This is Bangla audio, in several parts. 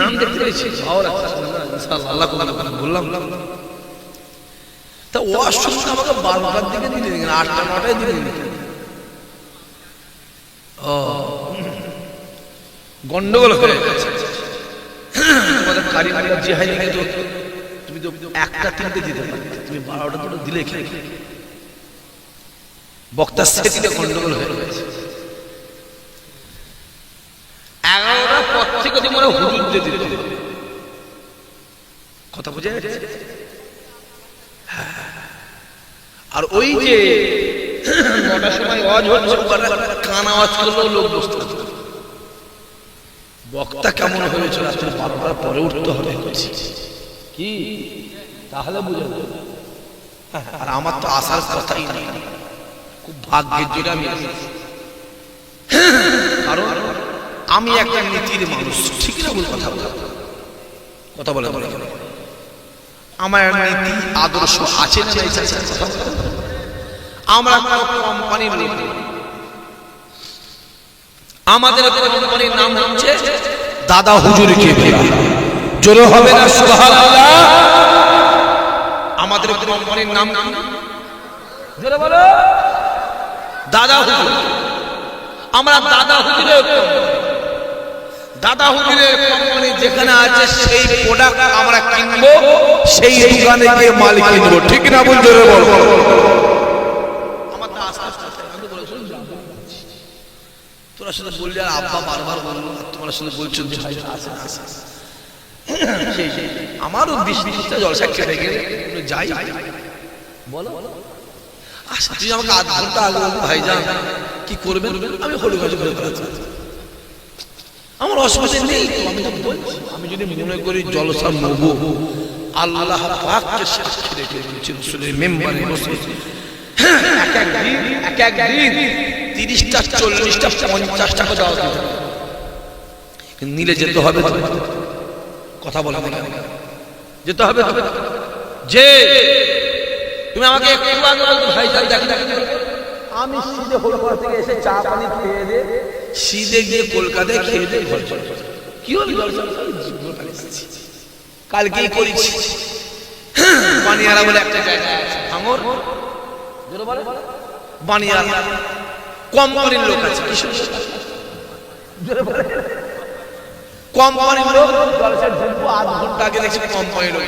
নাম দেখতে পেয়েছি, ভালো লাগছে না ইনশাআল্লাহ, আল্লাহ কবুল বললাম। তা ওয়াজ শুনতে আমাকে 12টার দিকে দিলেন, 8টা 9টায় দিলেন। ও গন্ডগোল হয়ে গেছে। তোমাদের কারিগর জিহাদিকে তো তুমি তো 1টা 3টে দিতে পারতে, তুমি 12টা দুটো দিলে কি? বক্তার সেটিতে গন্ডগোল হয়ে গেছে। 11টার পর থেকে তোমরা হুজুর দিতে দিতে কথা বুঝে গেছে। আর ওই যে 9টার সময় আওয়াজ হচ্ছে, কান আওয়াজ করলেও লোক বসতে হবে। বক্তা কেমন হয়েছে রাত্রে 12টার পরে উঠতে হবে কি, তাহলে বুঝে যাবে। আর আমার তো আসার কথাই নেই, খুব ভাগ্যের জন্য আমি, কারণ আমি একটা নীতির মানুষ, ঠিক না? ভুল কথা বলে কথা বলে আমার নীতি আদর্শ আছে না নাই? আমরা কোম্পানির লোক, আমাদের কোম্পানির নাম হচ্ছে দাদা হুজুর কেবলা। জোরে হবে না সুবহানাল্লাহ? আমাদের কোম্পানির নাম জোরে বলো, দাদা হুজুর। আমরা দাদা হুজুরের, দাদা হুজুরের কোম্পানি যেখানে আছে সেই প্রোডাক্ট আমরা কিনবো, সেই দোকানে গিয়ে মাল কিনবো, ঠিক না? বল জোরে বল। আমার তো আশা আছে, আমি বলেছিলাম তোরা শুধু বললি, আর আব্বা বারবার বললো, তোমরা শুধু বলছো যে ভাই আসে আসে। আমারও 20-30টা জলসা কেটে গেলে যাই, বলো আচ্ছা তুই আমাকে 8 ঘন্টা আগে বলবি ভাইজান কি করবেন, আমি হলু গাছ ঘুরে বেড়াচ্ছি, আমার অসুবিধা নেই। আমি তো বলছি, আমি যদি মনে করি জলসা নেবো, আল্লাহ পাককে সাক্ষী রেখে বলছি, রসুলের মেম্বারে বসে এক এক দিন 30টা 40টা 50টা করে দাওয়াত দিতে হবে, নিলে যেতে হবে। কথা বলে যেতে হবে, যে তুমি আমাকে একটু আগে বলতো ভাইজান দেখি, আমি সিধে কলকাতা থেকে এসে চা পানি খেয়ে দিয়ে সিধে গিয়ে কলকাতায় খেয়ে দিয়ে ঘর চলে, কি হল কালকেই করেছি। বানিয়ারা বলে একটা জায়গা আছে ভাঙর, বানিয়ারা কোম্পানির লোক আছে, কোম্পানির লোক জলসা ঢুকবো 8 ঘন্টা আগে দেখছি কোম্পানির লোক,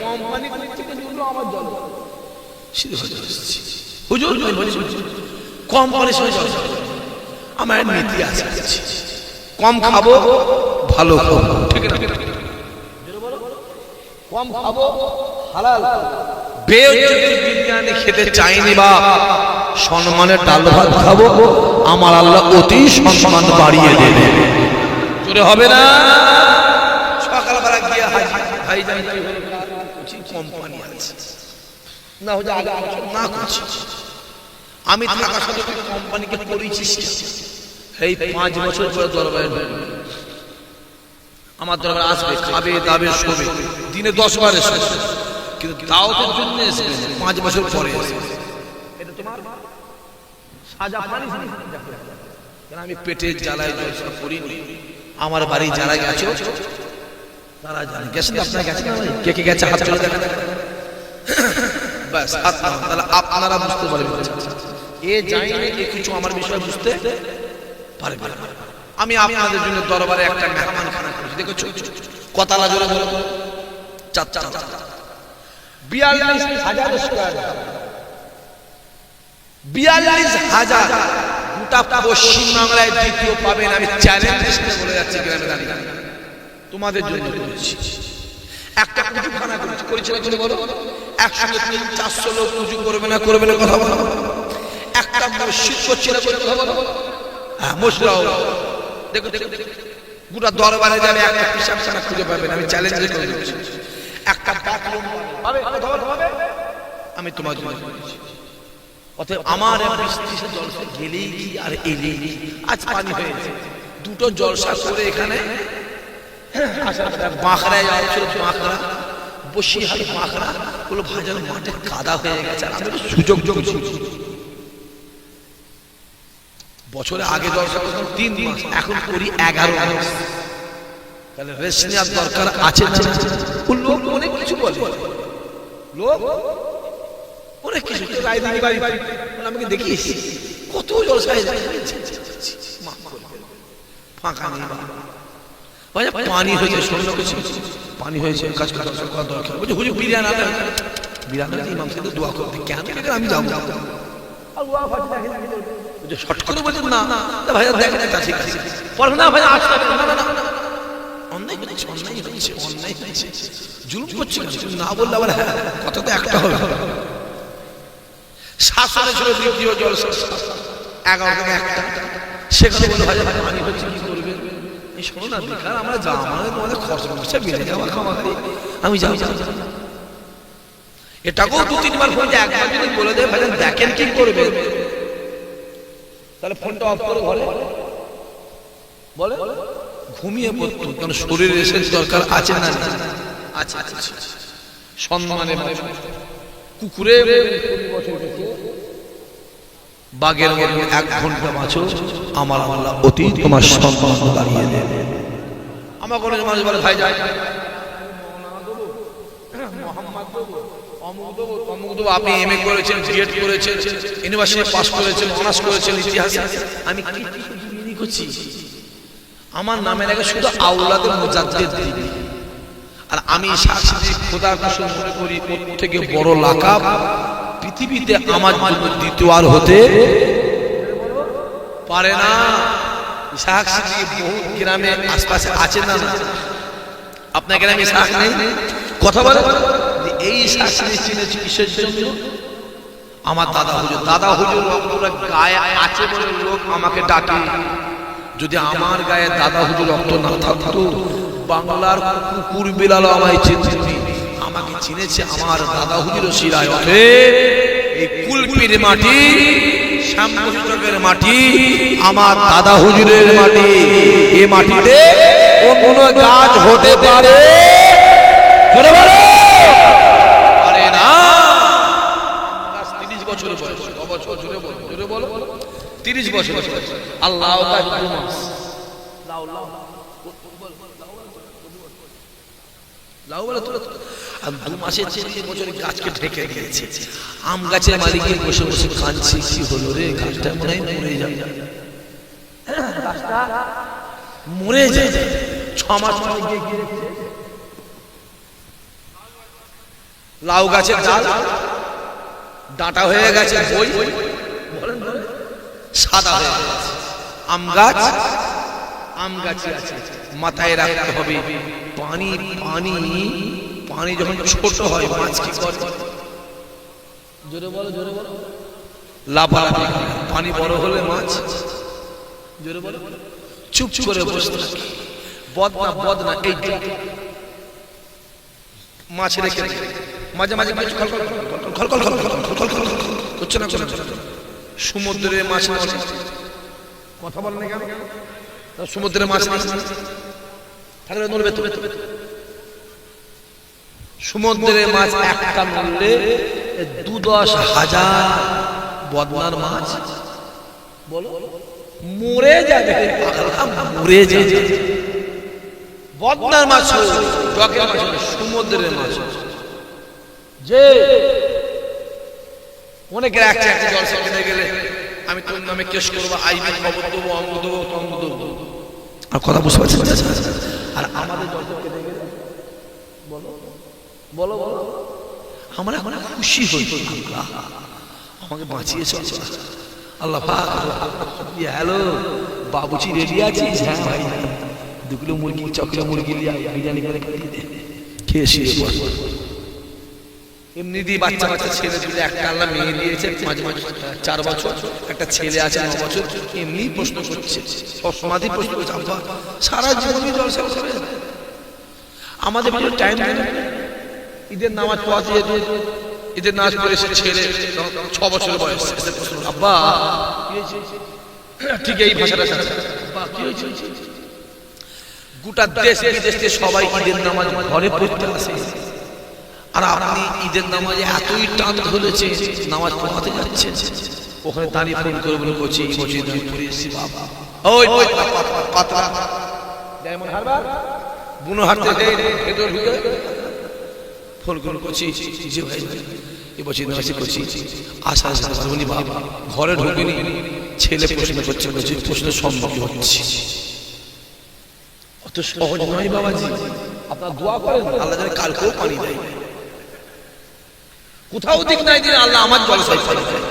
কোম্পানি থেকে ঢুকলো আমার জল হুজুর কোম্পানির সঙ্গে জল, আমার নীতি আছে, কম খাবো ভালো খাবো, ঠিক না? কম খাবো হালাল, বেইজ্জতির বিরিয়ানি খেতে চাইনি বা সম্মানের ডাল ভাত খাবো, আমার আল্লাহ অতি সম্মান বাড়িয়ে দেবে। জোরে হবে না? সকালবেলা গিয়ে ভাইজান কোম্পানি আছে না, হচ্ছে আগে না করছি আমি থাকা সত্ত্বেও কোম্পানিকে পরিচিত, এই 5 বছর পরে দরবারে আমার দরবারে আসবে, খাবে দাবে শোবে, দিনে 10 বার এসে, কিন্তু দাওয়াতের জন্য এসে 5 বছর পরে এসে, এটা তোমার সাজা পানি। কারণ আমি পেটের জ্বালায় জলসা করিনি, আমার বাড়ি যারা গেছে তারা জানে, গেছেন আপনারা, গেছেন কে কে গেছে হাত তুলে দেখেন, বাস তাহলে আপনারা বুঝতে পারবেন এ জানে এ কিছু আমার বিষয় বুঝতে পারবে। আমি আপনাদের জন্য দরবারে একটা মেহমানখানা করেছি, দেখেছো কতলা জোরে বলো, 42,000 স্কয়ার, 42,000 গোটা পশ্চিম বাংলায় দ্বিতীয় পাবেন। আমি চ্যালেঞ্জ বলে যাচ্ছি গ্রামে দাঁড়িয়ে, তোমাদের জন্য করেছি একটা কুজুখানা করেছি, করেছিল বলে বলো 100-400 লোক কুজু করবে না, করবে না কথা বলো, একটা মসজিদ করছে না করে কথা বলো, হ্যাঁ মসজিদও দেখো গোটা দরবারে যাবে একটা পিসাবখানা খুঁজে পাবেন, আমি চ্যালেঞ্জ করে দিচ্ছি, একটা বাথরুম পাবে, আমি তোমার জন্য করেছি। অতএব আমার বৃষ্টিতে জলসা গেলেই কি আর এলেই কি, আজ পানি হয়েছে, 2টো জলসা করে এখানে বাঁকড়ায় যাওয়া ছিল, বাঁকড়া বসিরহাট বাঁকড়া গুলো ভাজার মাঠে কাদা হয়ে গেছে, আর আমি সুযোগ বছরে আগে জলসা করতাম 3 মাস, এখন করি 11 মাস, তাহলে রেস্ট নেওয়ার দরকার আছে না? ও লোক অনেক কিছু বলে, লোক অনেক কিছু রায়দিঘি বাড়ি আমাকে দেখিস কত জলসায় ফাঁকা নেই, পানি হয়েছে, শূন্য কিছু পানি হয়েছে, কাজ করা দরকার। বলছে হুজুর বিরিয়ানি আনতে, বিরিয়ানি ইমাম সাহেব দোয়া করতে, কেন আমি যাবো শর্ট করে বলছেন না ভাই দেখেন ঠিক আছে পরে না ভাই আসতে না না না অন্যায় হচ্ছে, অন্যায় হচ্ছে, অন্যায় হচ্ছে, জুলুম করছে না বললে আবার হ্যাঁ কথা তো একটা হবে। শাসনে ছিল দ্বিতীয় জলসা 11 থেকে 1টা, সেখানে বলে ভাই পানি হচ্ছে কি করবে, এই শোনো না বেকার আমরা যা আমাদের খরচ করছে বেড়ে যাওয়া খামাখালি, আমি যাই এটাকেও 2-3 বার ফোন দিয়ে একবার যদি বলে দেয় ভাই দেখেন কি করবে, তাহলে ফোনটা অফ করে ঘরে বলে ঘুমিয়ে পড়তো, কারণ শরীরে এসে দরকার আছে না? আচ্ছা আচ্ছা সম্মানে কুকুরে বাঘের মতো 1 ঘন্টা বাঁচো, আমার আল্লাহ অতি তোমার সম্মান বাড়িয়ে দেবে। আমার কোনো মানুষ বলে ভাই যায় আপনি এমএ করেছেন, বিএড করেছেন, ইউনিভার্সিটি পাস করেছেন, অনার্স করেছেন ইতিহাসে, আমি কি করছি? আমার নামের আগে শুধু আওলাদে মুজাদ্দিদ দিবি, আর আমি সাক্ষী খোদার কসম মনে করি ওর থেকে বড় লাকাব পৃথিবীতে আমার জন্য দ্বিতীয় আর হতে পারে না। সাক্ষী বহু গ্রামে আশপাশে আছে না? আপনার গ্রামে সাক্ষী নেই? কথা বলে এই শাস্ত্রে চিনেছি কিসের জন্য? আমার দাদা হুজুর রক্তটা গায়ে আছে বলে লোক আমাকে ডাকে। যদি আমার গায়ে দাদা হুজুর রক্ত না থাকতো বাংলার কুকুর বিলাল আমায় চিনতে, আমাকে চিনেছে আমার দাদা হুজুর শিরায়তে। এই কুলপির মাটি, শ্যামপুরের মাটি আমার দাদা হুজুরের মাটি। এই মাটিতে কোন গাছ হতে পারে জোরে বলো? পারে না। 30 বছর বয়স, বছর জোরে বলো, জোরে বলো 30 বছর। আল্লাহ লাউ বলে তোরা আর 2 মাসের 4 বছরের গাছকে ঢেকে দিয়েছে। আম গাছের মালিকের বসে বসে কাঁদছে, কি হলো রে গাছটা মনে হয় মরে যাবে, গাছটা মরে যায়। 6 মাস পরে গিয়ে লাউ গাছের ডাল ডাঁটা হয়ে গেছে, বই বলেন সাদা হয়ে গেছে। আম গাছে আছে, মাথায় রাখতে হবে পানি পানি পানি যখন ছোট হয় মাছ কি করে? জোরে বলো, জোরে বলো। লাফালাফি। পানি বড় হলে মাছ জোরে বলো চুপ করে বসে থাকে। বদনা এই মাছ রেখে মাঝে মাঝে খলখল হচ্ছে না? সমুদ্রে মাছ কথা বল না কেন? সমুদ্রে মাছ থাকলে নড়বে তো। সমুদ্রে মাছ একটা নড়লে 2-10,000 বদনার মাছ বলো মরে যাবে, মরে যাবে। বদনার মাছ জগের মাছ, সমুদ্রের মাছ। যে অনেকের একটা জলসা কিনে গেলে আমি তোর নামে কেস করবো, আইবি খবর দেবো, অঙ্গ দেবো, তঙ্গ দেবো। আর কথা বুঝতে পারছেন? আর আমাদের জলসা কিনে গেলে বলো বলো বলো আমরা এখন খুশি হই, আমাকে বাঁচিয়েছে আল্লাহ পাক। হ্যালো বাবুচি রেডি আছিস? হ্যাঁ ভাই 2 কিলো মুরগি, 6 কিলো মুরগি বিরিয়ানি করে খেয়ে শুয়ে পড়। এমনি দিয়ে বাচ্চা ছেলে দিলে, একটা আল্লাহ মেয়ে দিয়েছে মাঝে মাঝে 4 বছর, একটা ছেলে আছে 9 বছর। এমনি প্রশ্ন করছে, সমাধি প্রশ্ন করছে, আব্বা সারা জীবনই জলসা করে। আমাদের টাইম ঈদের নামাজ পড়াতে, ঈদের নামাজ পড়ে ছেলে 6 বছর বয়স, আব্বা ঠিক এই ভাষাটা গোটা দেশ বিদেশে সবাই ঈদের নামাজ ঘরে পড়তে আসে, আর আপনি ঈদের নামাজে এতই টান ধরেছে নামাজ পড়াতে যাচ্ছেন, ওখানে দাঁড়িয়ে ফোন করে বলে বলছি এই বছর আমি পড়ে এসেছি বাবা। ওই পাতলা ডায়মন্ড হারবার বুনো হাট থেকে ভেতর ঢুকে ফোন করছি, যে ভাই এবছর নামাজি করছি, আশা আসতে পারবনি বাবা। ঘরে ঢুকিনি, ছেলে প্রশ্ন করছে, বলছি প্রশ্নের সম্মুখীন হচ্ছে। অত সহজ নয় বাবাজি, আপনার দোয়া করেন আল্লাহ যেন কালকেও পানি দেয়। কোথাও দিক নাই যে আল্লাহ আমার জলসায় পানি দেয়,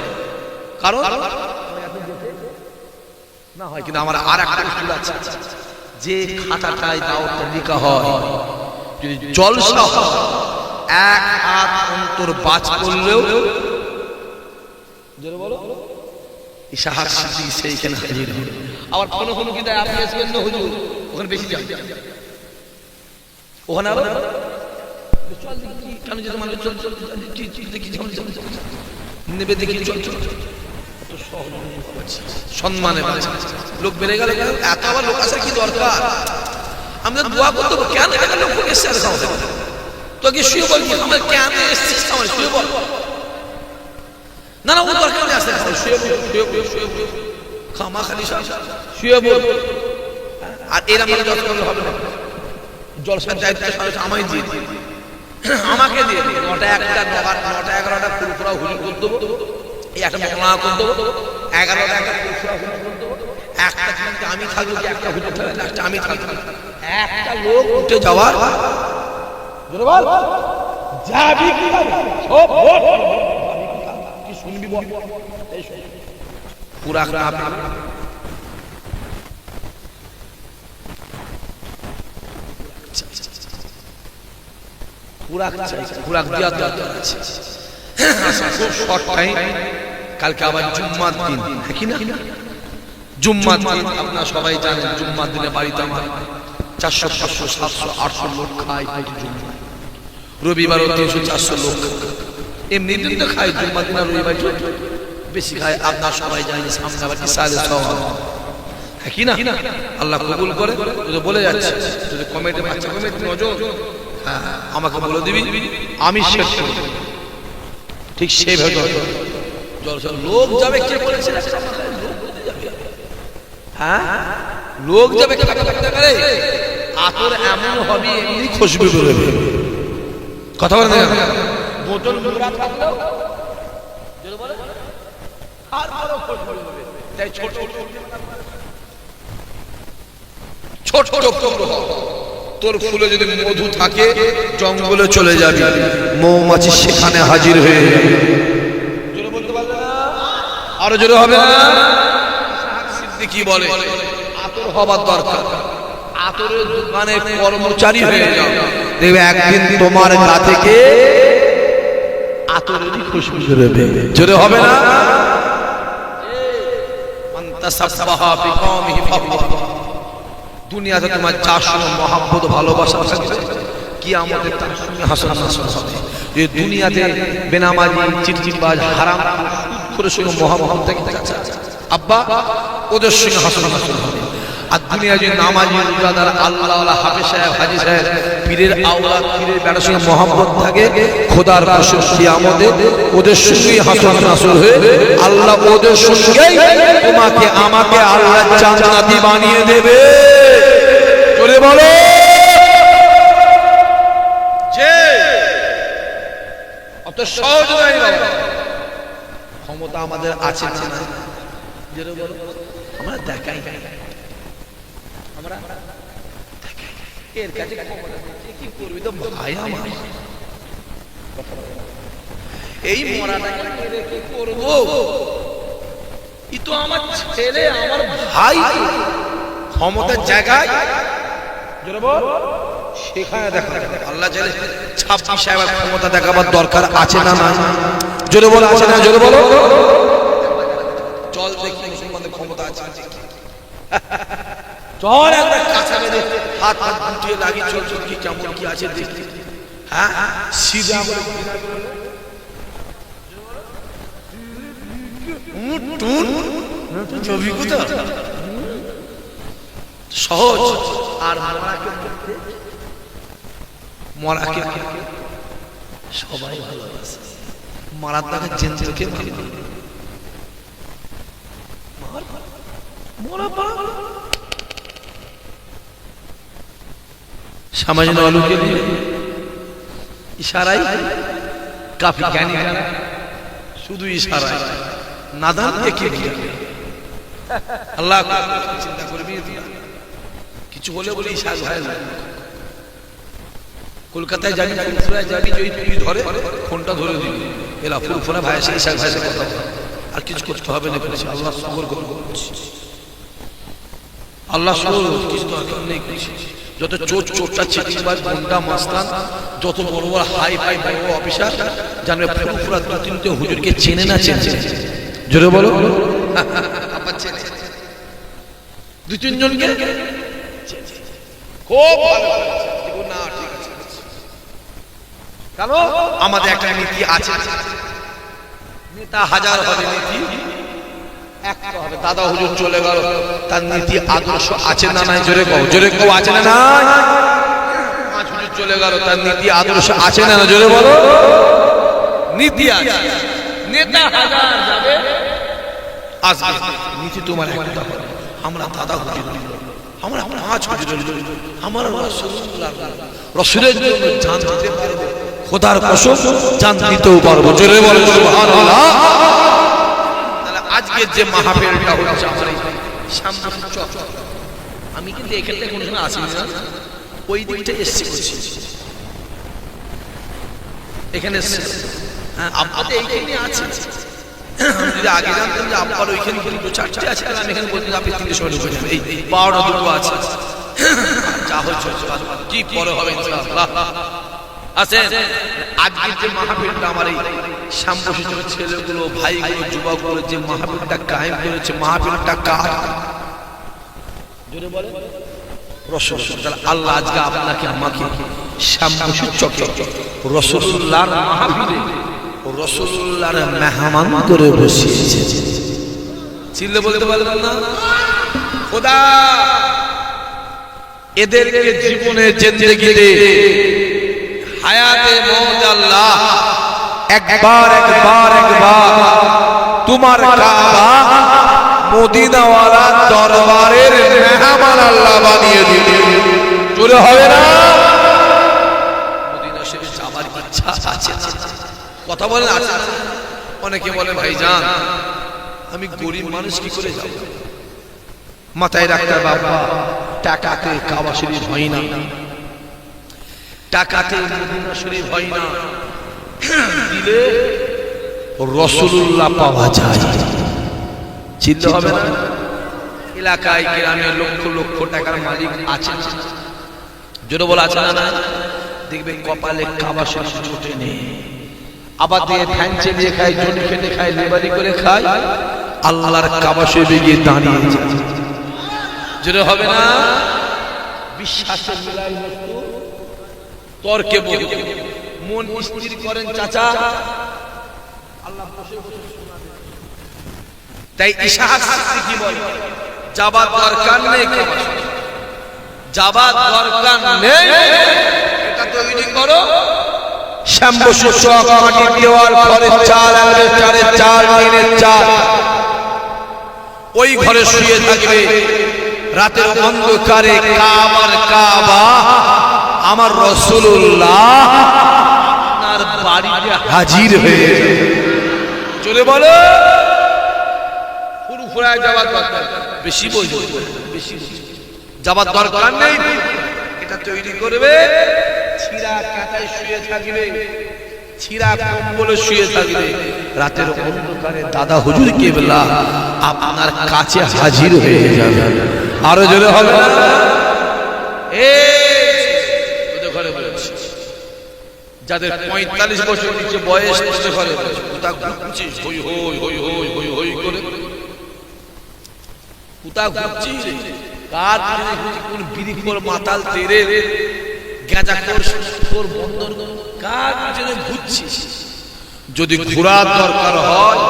কারণ না হয়। কিন্তু আমার আর একটা উসুল আছে, যে খাটাটায় দাওয়াতটা নিকা হয়, যদি জলসা হয়, এক হাত অন্তর বাজ করলেও জোরে বলো ইশাহার সিদ্ধি সেইখানে হাজির হবে। আবার কোনো কোনো কি দেয়, আপনি আসবেন না হুজুর, ওখানে বেশি যান, ওখানে আবার চল দেখি কেন যেতে মানে চল চল দেখি নেবে দেখি চল চল। সম্মানে লোক বেড়ে গেল, এত আবার লোক আসার কি দরকার? আমরা দোয়া করতে কেন লোক এসছে তোকে শুয়ে বল, আমরা কেন এসছিস শুয়ে বল। না না, ও দরকার নেই, আসতে শুয়ে বল, শুয়ে বল, শুয়ে বল, খামা খালি শুয়ে বল। আর এরা মানে যত হবে না, জলসার দায়িত্ব আমায় দিয়ে দিই, আমাকে দিয়ে দিই। 9টা 1টা 9টা 11টা ফুরফুরা হুজুর করে দেবো, এই একটা মহলা করে দেবো, 11টা একটা ফুরফুরা হুজুর করে দেবো, একটা কিন্তু আমি থাকবো, কি একটা হুজুর থাকবে, একটা আমি থাকবো, একটা লোক উঠে যাওয়ার যাবি কি সব কি শুনবি বল, পুরা কালকে আবার জুম্মার দিন, কি না জুম্মার দিন আপনারা সবাই জানেন, জুম্মার দিনে বাড়িতে আমার 400 500 700 800 লোক খায়। রবিবারও 300 400 লোক, এমনি দিন তো খায়, জুম্মার দিন আর রবিবার বেশি খায়। আপনারা সবাই জানেন সামনে আবার ইসালে সওয়াব, কি না আল্লাহ কবুল করে। যদি বলে যাচ্ছে, যদি কমিটি বাচ্চা কমিটি নজর আমাকে বলে দিবি, আমি শেষ করব ঠিক সেইভাবে জলসা। লোক যাবে, কে বলেছে হ্যাঁ লোক যাবে করে, আতর এমন হবে এমনি খুশবু বেরোবে, কথা বলে না বোতল নোংরা থাকলেও ছোট ছোট তোর ফুলে যদি মধু থাকে জঙ্গলে চলে যাবি, মৌমাছি সেখানে হাজির হয়ে যাবে। জোরে বলতে পারবে না, আরো জোরে হবে না। সিদ্দিকী বলে আতর হবার দরকার, আতরের দোকানে কর্মচারী হয়ে যাও, দেখবে একদিন তোমার গা থেকে আতরেরই খুশবু বেরোবে। জোরে হবে না। দুনিয়াতে তোমার যার সঙ্গে মহাব্বত ভালোবাসা থাকবে, কিয়ামতে তার সঙ্গে হাসর নাসর হবে। যে দুনিয়াতে বেনামাজি চিটচিটবাজ হারাম করে সঙ্গে মহাব্বত থেকে আব্বা ওদের সঙ্গে হাসর নাসর হবে। আর দুনিয়া যে নামাজি রোজাদার আল্লাহওয়ালা হাফেজ সাহেব হাজী সাহেব পীরের আওলাদ পীরের বেটার সঙ্গে মহব্বত থাকে, খোদার কসম কিয়ামতে ওদের সঙ্গেই হাসর নাসর হয়ে আল্লাহ ওদের সঙ্গেই তোমাকে আমাকে আল্লাহ জান্নাতি বানিয়ে দেবে। চলে বলো যে অত সহজ নয় বাবা, ক্ষমতা আমাদের আছে না, যেটা বলো আমরা দেখাই, আমরা এর কাছে কি করবি তো ভাই আমার, এই মরাটাকে কি করব, ই তো আমার ছেলে আমার ভাই, ক্ষমতার জায়গায় সেখানে দেখা আল্লাহ চাইলে 26 সাহেব ক্ষমতা দেখাবার দরকার আছে না না? জোরে বলো আছে না? জোরে বলো। চল দেখি মুসলমানদের ক্ষমতা আছে, চল একটা কাঁচা মেরে হাত হাত গুটিয়ে লাগিয়ে চল চল কি কেমন কি আছে দেখি। হ্যাঁ সিধা সহজ। আর মরাকে সবাই ভালোবাসে, মারার দাগে জেনকে সামাজিক আলোকে দিয়ে ইশারায় কাফি জ্ঞানী শুধু ইশারায় নাদান দেখে আল্লাহ চিন্তা করবি কিছু হলে বলি ইশারা হয় না। কলকাতায় যাবি ফুরফুরায় যাবি যদি তুই ধরে ফোনটা ধরে দিবি এলা ফুরফুরা ভাইয়ের সাথে ইশারা ভাইয়ের কথা আর কিছু করতে হবে না বলছি আল্লাহ সবর করবো আল্লাহ সবর কিছু দরকার নেই যত চোরটা চিটিংবাজ গুন্ডা মাস্তান যত বড় বড় হাই ফাই বড় অফিসার জানবে ফুরফুরা দু তিনটে হুজুরকে চেনে না চেনে জোরে বলো আপা চেনে দু তিনজনকে খুব ভালো না ঠিক আছে কেন আমাদের একটা নীতি আছে নেতা হাজার হবে নীতি একটা হবে দাদা হুজুর চলে গেল তার নীতি আদর্শ আছে না নাই জোরে কও আছে না নাই পাঁচ হুজুর চলে গেল তার নীতি আদর্শ আছে না না জোরে বলো নীতি আছে নেতা হাজার যাবে আসবে নীতি তোমার একটা আমরা দাদা হুজুর আমরা পাঁচ হুজুর আমরা রাসূলের জন্য জান দিতে পারবো খোদার কসম জান দিতেও পারবো জোরে বলো সুবহানাল্লাহ। আজকে যে মাহফিলটা হচ্ছে আমার এই সামনে চক আমি কিন্তু এখানে কোনো সময় আসি না ওই দিকটা এসেছি এখানে আপনাদের এইখানে আছে যদি আগে জানতাম যে আপনার ওইখানে দুটো চারটে আছে আমি এখানে বলতাম আপনি তিনটে সময় ঢুকে যাবেন এই 12টা দুটো আছে যা হচ্ছে কি পরে হবে ইনশাআল্লাহ আছেন। আজকে যে মাহফিলটা আমার এই সাম্প্রতিক ছেলেগুলো ভাইগুলো যুবকগুলো যে মাহফিলটা কায়েম করেছে মাহফিলটা কার জোরে বলে রাসূলুল্লাহ আল্লাহ আজকে আপনাকে আমাকে সাম্প্রতিক চকে রাসূলুল্লাহর মাহফিলে রাসূলুল্লাহর মেহমান করে বসিয়েছে চিল্লে বলতে পারবেন না খোদা এদেরকে জীবনে জিন্দেগিতে হায়াতে মওত আল্লাহ একবার তোমার কাবা মদিনা ওয়ালা দরবারের মেহমান আল্লাহ বানিয়ে দিবে জোরে হবে না মদিনা শরীফ যাবার ইচ্ছা আছে কথা বলেন আছে অনেকে বলে ভাইজান আমি গরিব মানুষ কি করে যাব মাথায় রাখতে বাবা টাকাতে কাবা শরীফ হয় না টাকাতে মদিনা শরীফ হয় না দিলে রাসূলুল্লাহ পাওয়া যায় চিন্তা হবে না এলাকায় গ্রামে লক্ষ লক্ষ টাকার মালিক আছে জোরে বলা আছে না দেখবেন কপালে কাবা শরীফ জোটে নেই আবার দিয়ে ফ্যানচে দিয়ে খায় জনি খেতে খায় লেবারি করে খায় আল্লাহর কাবা শরীফে গিয়ে দাঁড়িয়ে যায় জোরে হবে না বিশ্বাসের মিলাই বস্তু তর্কে বলতে মন স্থির করেন চাচা আল্লাহ বসে বসে শোনাবে তাই ইশাহাদ কি বলে যাবার দরকার নেই যাবার দরকার নেই এটা তৈরি করো শ্যাম্বু চক মাটি দেওয়ার ঘরে চার আঙুলের চারে চার দিনের চার ওই ঘরে শুয়ে থাকবে রাতের অন্ধকারে কাবার কাবা আমার রাসূলুল্লাহ আপনার বাড়িতে হাজির হয়ে চলে বলো ফুরফুরায় যাবার দরকার বেশি বলবো বেশি যাবার দরকার নেই এটা তৈরি করবে ছিঁড়া কাঁথায় শুয়ে থাকবে ছিঁড়া কম্বলে শুয়ে থাকবে রাতের অন্ধকারে দাদা হুজুর কেবলা আপনার কাছে হাজির হয়ে যাবে আরো জোরে হবে যাদের 45 বছর নিচে বয়স ঘরে কুতা ঘুরছি হই হই হই হই হই হই করে কুতা ঘুরছি কার কোন বিড়ি কর মাতাল তেরে গাঁজা কর বন্ধন কার পিছনে ঘুরছিস যদি ঘোরার দরকার হয়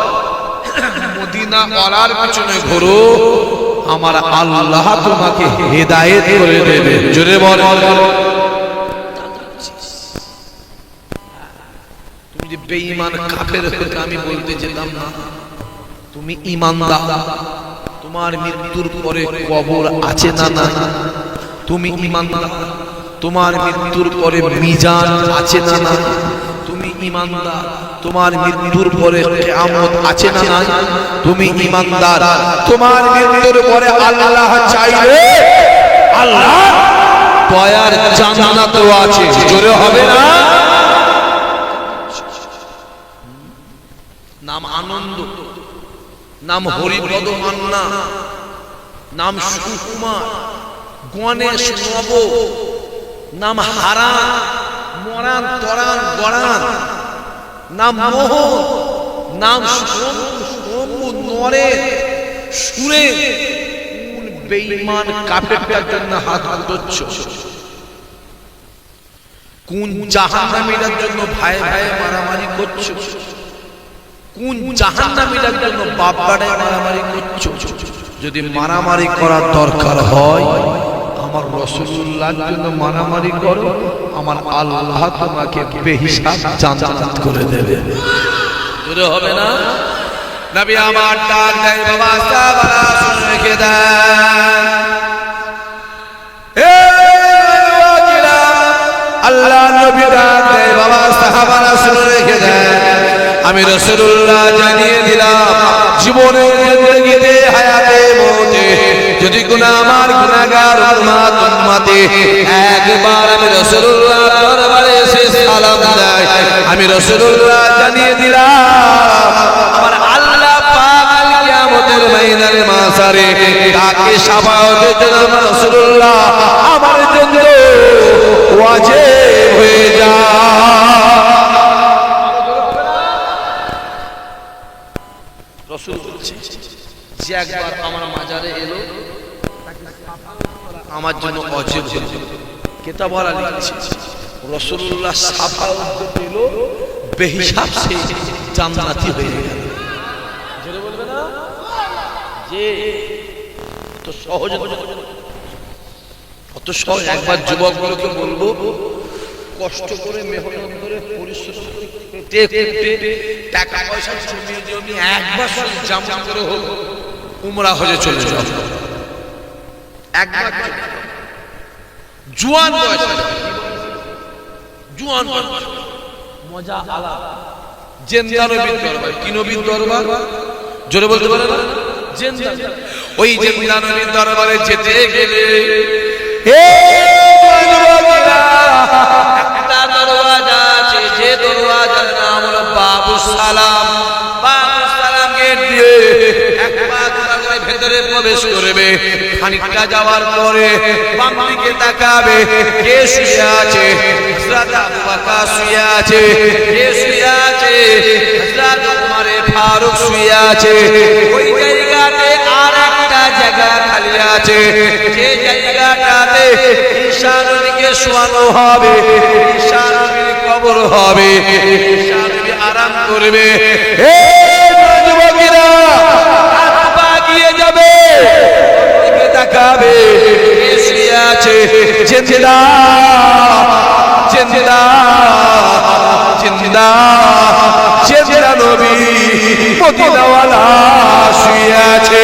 মদিনা ওয়ালার পিছনে ঘোরো আমার আল্লাহ তোমাকে হেদায়েত করে দেবে জোরে বল তুমি যে বেঈমান কাফের হতে আমি বলতে যেতাম না তুমি ঈমানদার তোমার মৃত্যুর পরে কবর আছে না না তুমি ঈমানদার তোমার মৃত্যুর পরে মিজান আছে না নাই? তুমি ঈমানদার, তোমার মৃত্যুর পরে কিয়ামত আছে না নাই? তুমি ঈমানদার, তোমার মৃত্যুর পরে আল্লাহ চাইলে আল্লাহ দয়ার জান্নাতও আছে। জোরে হবে না? নাম আনন্দ, নাম হরিপদ মান্না, নাম সুকুমার, গণেশ নব, নাম হারান, মরান, তরান, গড়ান, নাম মোহ, নাম শম্ভু, নরেন, সুরেন। কোন বেঈমান কাফেরটার জন্য হাত উঠছ? কোন জাহান্নামীদের জন্য ভাই ভাই মারামারি করছো? কোন জাহান্নামীদের জন্য বাপ বেটায় মারামারি করছো? যদি মারামারি করার দরকার হয় আমার রাসূলুল্লাহর জন্য মারামারি করো, আমার আল্লাহ তোমাকে বেহিসাব জান্নাত করে দেবে। জোরে হবে না? নবী আমার ডাক দেয়, বাবা সাহাবারা শুনে রেখে দেন, এ লোকেরা, আল্লাহ নবী ডাক দেয়, বাবা সাহাবারা শুনে রেখে দেন, আমি রাসূলুল্লাহ জানিয়ে দিলাম জীবনের জিন্দেগিতে হায়াতে মওতে যদি গুনাহ আমার গুনাহগার উম্মতে একবার আমি রাসূলুল্লাহ দরবারে এসে সালাম দেয়, আমি রাসূলুল্লাহ জানিয়ে দিলাম আমার আল্লাহ পাক কিয়ামতের ময়দানে মাসারে তাকে শাফাআতের জন্য আমার রাসূলুল্লাহ আমার জন্য ওয়াজিব হয়ে যায়। রাসূল বলছে যে একবার আমার মাজারে এলো আমার জন্য ওয়াজিব হয়ে গেল। কিতাবওয়ালা লিখছে রাসূলুল্লাহ শাফাআত দিল, বেহিসাব সে জান্নাতি হয়ে গেল। জোরে বলবে না? যে তো সহজ, কত সহজ। একবার যুবকগুলোকে বলবো কষ্ট করে মেহনত করে পরিশ্রম করে টাকা পয়সা জমিয়ে জমি একবার জামা করে হোক উমরা হজে চলে যাও। একবার জুয়ান বয়স, জুয়ান বয়স, মজা আলাদা। জিন্দা নবীর দরবার, কি নবীর দরবার? জোরে বলতে পারে না? জিন্দা। ওই জিন্দা নবীর দরবারে যেতে গেলে একটা দরওয়াজা আছে, যে দরওয়াজার নাম হলো বাবু সালাম। বাবু সালাম গেট দিয়ে একবার ভেতরে প্রবেশ করবে, খানিকটা যাওয়ার পরে বাম দিকে তাকাবে, কে শুয়ে আছে? হযরত আবু বকর শুয়ে আছে। কে শুয়ে আছে? হযরত ওমর ফারুক শুয়ে আছে। ওই জায়গাতে আর একটা জায়গা খালি আছে, যে জায়গাটাতে ঈসা নবীকে শোয়ানো হবে, ঈসা নবীর কবর হবে, ঈসা নবী আরাম করবে। হে যুবকেরা, হাত পা গিয়ে যাবে, দিকে তাকাবে, কে শুয়ে আছে? জিন্দা, জিন্দা, জিন্দা, জিন্দা নবী মদিনাওয়ালা শুয়ে আছে।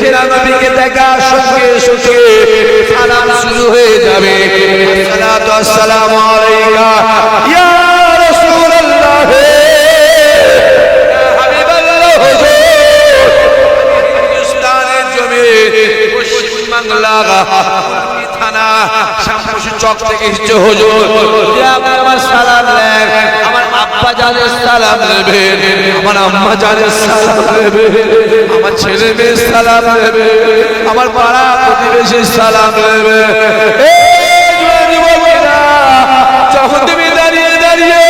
জিন্দা নবীকে দেখা সঙ্গে সঙ্গে সালাম শুরু হয়ে যাবে। আসসালাতু ওয়াসসালামু আলাইকা ইয়া রাসূলুল্লাহ, ইয়া হাবিবাল্লাহ। হুজুর হিন্দুস্তানের জমিন পশ্চিম বাংলা থানা শ্যামপুর চক থেকে এসেছে। হুজুর আপনি আমার সালাম নেন, আমার আব্বা জানের সালাম নেবেন, আমার আম্মা জানের সালাম নেবেন, আমার ছেলে মেয়ের সালাম নেবে, আমার পাড়া প্রতিবেশীর সালাম নেবে। যখন তুমি দাঁড়িয়ে দাঁড়িয়ে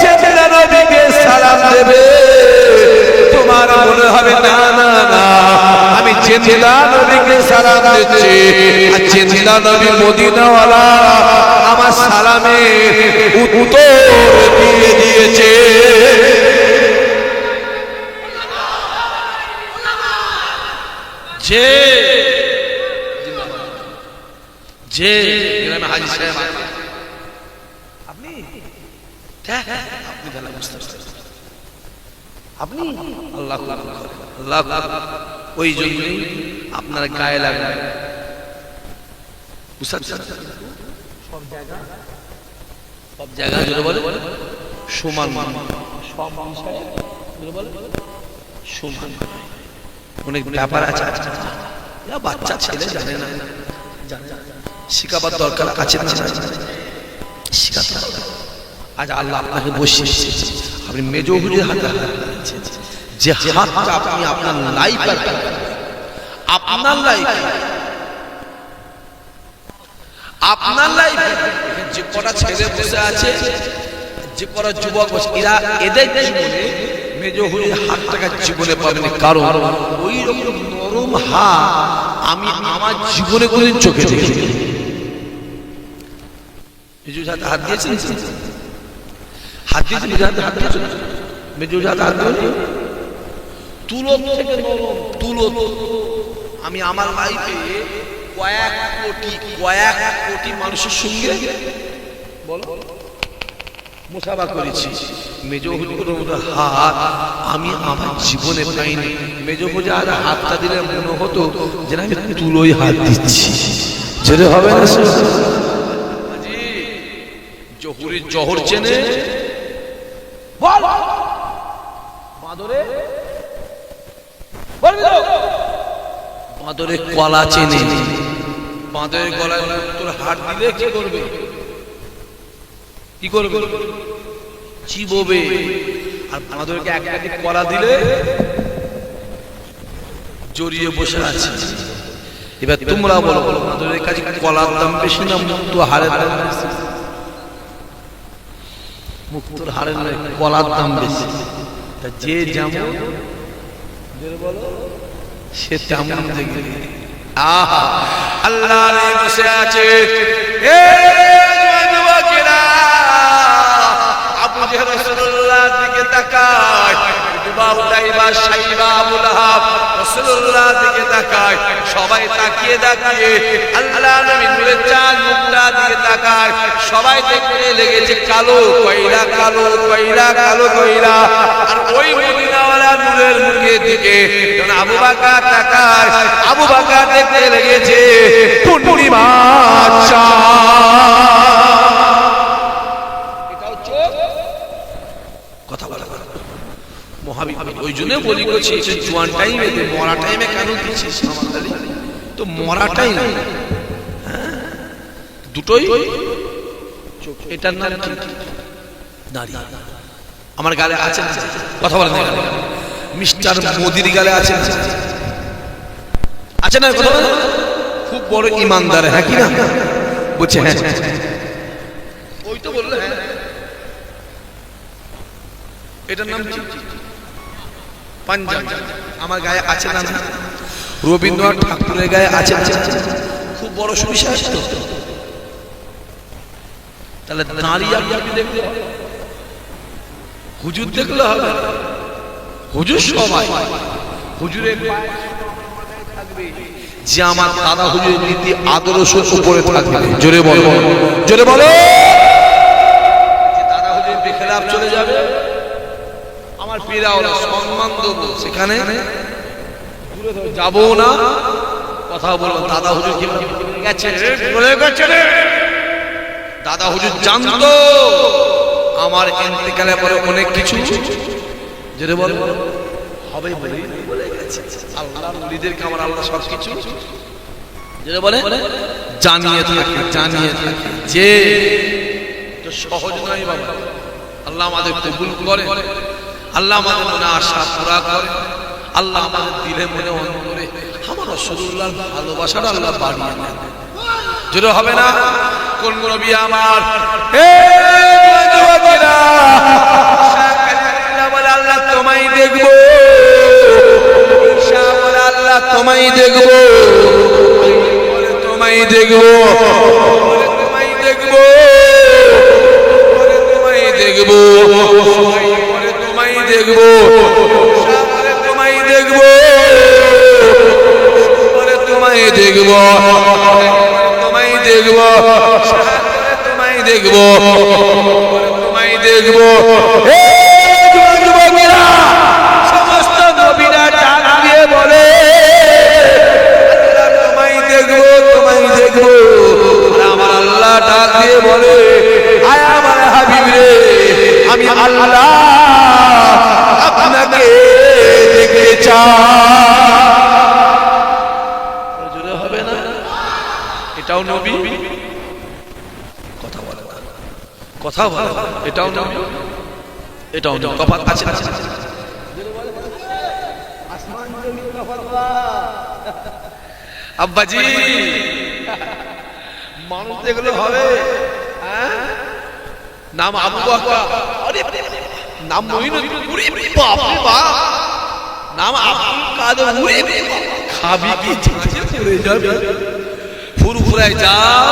জিন্দা নবীকে সালাম দেবে, তোমার মনে হবে না না না, আমি জিন্দা নবীকে সালাম দিচ্ছি, আর জিন্দা নবী মদিনাওয়ালা আমার সালামে উত্তর দিয়ে দিয়েছে। যে যে গ্রামে হাজী সাহেব আপনি আপনি বুঝতে পারছেন, আপনি আল্লাহ আল্লাহ, ওই জন্যই আপনার গায়ে লাগবে। সব জায়গা জোরে বলে সমান, সব বিষয়ে জোরে বলে সমান। অনেক ব্যাপার আছে, বাচ্চা ছেলে জানে না, শিখাবার দরকার আছে না, শিখাতে হবে। আজ আল্লাহ আপনাকে বসিয়েছে, আপনি মেজ হুজুরের হাতে যে হাতটা আপনি আপনার লাইফে, আপনার লাইফে, আপনার লাইফে যে কটা ছেলে বসে আছে, যে কটা যুবক বসে, এরা এদের জীবনে মেজ হুজুরের হাতটাকে জীবনে পাবেন। কারণ ওই রকম নরম হাত আমি আমার জীবনে কোনদিন চোখে দেখিনি। মেজুর হাতে হাত দিয়েছেন, হাত দিয়েছেন, হাত দিয়েছেন, মেজুর হাতে হাত দিয়েছেন, তুলো থেকে নরম তুলো। আমি আমার লাইফে কয়েক কোটি মানুষের সঙ্গে বলো মুসাফা করেছি। মেজ হুজুরের হাত আমি আমার জীবনে পাইনি। মেজ হুজুর হাতটা দিলে মনে হতো যে আমি তুলোই হাত দিচ্ছি, যেটা হবে না। জহুরির জহর চেনে, বাঁদরে কলা চেনে, বাঁদরের গলায় তোর হাত দিলে কি করবে, কি করবে, চিবোবে। আর বাঁদরকে একটা কলা দিলে জড়িয়ে বসে আছে। এবার তোমরা বলো, বাঁদরের কাছে কলার দাম বেশি না মুক্ত হারের দাম বেশি? মুক্তর হারের নয়, কলার দাম বেশি। যে যেমন বলো সে তেমন দেখবে। আহা, আল্লাহ বসে আছে। আবু জেহেল রাসূলুল্লাহর দিকে তাকায়, উতাইবা সাইবা আবু লাহাব রাসূলুল্লাহর দিকে তাকায়। সবাই তাকিয়ে তাকিয়ে আল্লাহ নবী নূরের চাঁদ মুখটা দিকে তাকায়। সবাই দেখতে লেগেছে কালো কয়লা, কালো কয়লা, কালো কয়লা। আর ওই মদিনাওয়ালা নূরের মুখের দিকে যখন আবু বকর তাকায়, আবু বকর দেখতে লেগেছে পূর্ণিমা চাঁদ। এটাও চোখ কথা বলা মহাবীর। ওই জন্য বলি করছি জোয়ান টাইমে, মরা টাইমে কেন দিচ্ছিস তো? মরা টাইম দুটোই চোখ। এটার নাম কি? দাড়ি। আমার গালে আছে কথা বলেন, মিস্টার মোদির গালে আছে আছে না কথা বলেন? খুব বড় ইমানদার, হ্যাঁ কি না বলছে? হ্যাঁ, ওই তো বললে। হ্যাঁ, এটার নাম কি? পাঞ্জাব। আমার গায়ে আছে না? রবীন্দ্রনাথ ঠাকুরের গায়ে আছে। খুব বড় সুবিশাস তো। তাহলে দাঁড়িয়ে আপনি দেখলে হবে, হুজুর দেখলে হবে। হুজুর সবাই, হুজুরের থাকবে যে আমার দাদা হুজুরের নীতি আদর্শ উপরে থাকবে। জোরে বলো, জোরে বলো। দাদা হুজুর বেখেলাফ চলে যাবে, আমার পীরা ওরা সম্মান দেবো, সেখানে যাবো না। কথা বলবো দাদা হুজুর কি গেছে, দাদা হুজুর জানতো আমার ইন্তেকালের পরে অনেক কিছু যেটা বল হবে বলে গেছে। আল্লাহর ওলিদেরকে আমার আল্লাহ সব কিছু যেটা বলে জানিয়ে থাকে, জানিয়ে থাকে। যে তো সহজ নয় বাবা। আল্লাহ আমাদের কবুল করে, আল্লাহ আমাদের মনে আশা পুরা করে, আল্লাহ আমাদের দিলে মনে অন্তরে আমার রাসূলুল্লাহর ভালোবাসাটা আল্লাহ বাড়িয়ে দেন। যেটা হবে না কোন নবী আমার আল্লাহ তোমায় দেখবো, আল্লাহ তোমায় দেখবো, তোমায় দেখবো, তোমায় দেখবো, তোমায় দেখবো, তোমায় দেখবো, তোমায় দেখবো, তোমায় দেখবো, তোমায় দেখবো, তোমায় দেখবো, তোমায় দেখবো। সমস্ত নবীরা ডাক দিয়ে বলে তোমায় দেখবো, তোমায় দেখবো, দিয়ে বলে, আয় আমার হাবিব রে, আমি আল্লাহ আপনাকে দেখতে চাই। জোরে হবে না? এটাও নবী, কথা বলে না, কথা বলে, এটাও নবী, এটাও নবী, তফাৎ আছে না? আব্বাজি মানুষ দেখলে হবে? নাম আবু বকর, নাম মঈনুদ্দিন, ওরে বাপ রে বাপ, নাম আব্দুল কাদের, ওরে খাবি কি চাচে পড়ে যাবে, ফুরফুরায় যাও,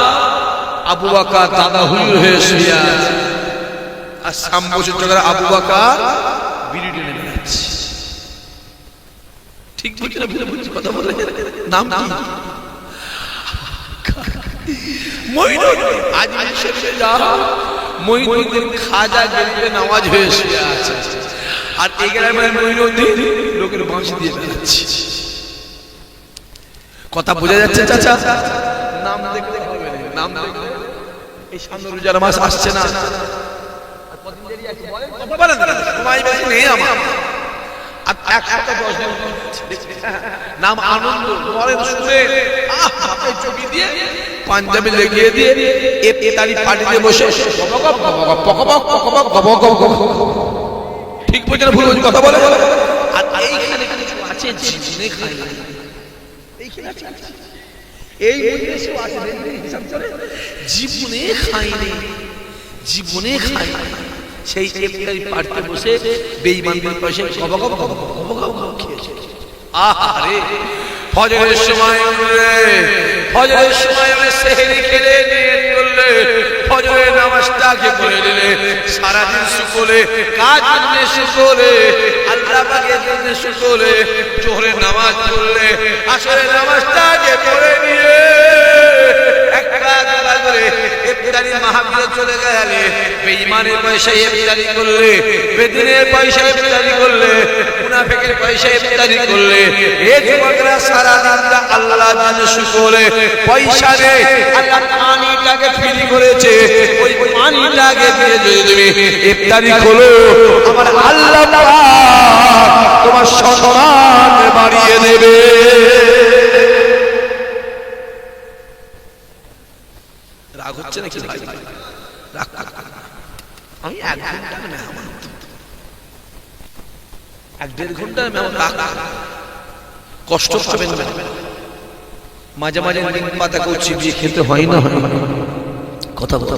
আবু বকর দাদা হুজুর হয়ে শুয়ে আছে, আর সামবছর জায়গায় আবু বকর বিড়ি টেনে বেড়াচ্ছে। ঠিক বলছি না ভুলে বলছি কথা বলে? নাম কি? মঈনুদ্দিন। আজ শরীফে যাও, মঈনুদ্দিন খাজা গেলে নামাজ হয়ে শুয়ে আছে, আর এই গ্রামের মঈনুদ্দিন লোকের বাঁশি দিয়ে বেড়াচ্ছে। কথা বোঝা যাচ্ছে চাচা? নাম দেখলে হবে না, নাম দেখলে এই সামনে রোজার মাস আসছে না, কতদিন দেরি আছে বলেন, কথা বলেন না, সময় বেশি নেই আমার, আর 110 দিন নাম আনন্দ বলেন শুনে, হাতে চকি দিয়ে পাঞ্জাবি লেগিয়ে দিয়ে ইফতারি পার্টিতে বসে ঠিক বলছে না ভুল বলছি কথা বলে? আর এইখানে কিছু আছে জীবনে খাই, এই মজলিসেও আছে হিসাব করে জীবনে খাইনি, জীবনে খাইনি, সেই ইফতারি পার্টিতে বসে বেঈমানদের পাশে গব গব গব গব গব খেয়েছে। আহারে ফজরের সময় উঠলে, ফজরের সময় সেহরি খেলে নিয়ত করলে, ফজরের নামাজটাকে পড়ে দিলে, সারাদিন শুকলে কাজ করলে, শুকলে আল্লাহ পাকের জন্য শুকলে, জোহরের নামাজ পড়লে, আসরের নামাজটাকে পড়ে নিয়ে একটা করে ইফতারি মাহফিলে চলে গেলে, বেঈমানের পয়সায় ইফতারি করলে, বেদিনের পয়সায় ইফতারি করলে, মুনাফিকের পয়সায় ইফতারি করলে, এই যুবকরা সারা দিনটা আল্লাহর জন্য শুকরে পয়সা নেই, আল্লাহ পানিটাকে ফ্রি করেছে, ওই পানিটাকে দিয়ে যদি তুমি ইফতারি খোলো, আমার আল্লাহ পাক তোমার সম্মান বাড়িয়ে দেবে। রাগ হচ্ছে নাকি ভাই? রাগ, আমি 1 ঘন্টার মেহমান, 1-1.5 ঘন্টার মেহমান, রাগ কষ্ট পাবেন না, মাঝে মাঝে নিম পাতা করছি বিয়ে খেতে হয় না, কথা বলতে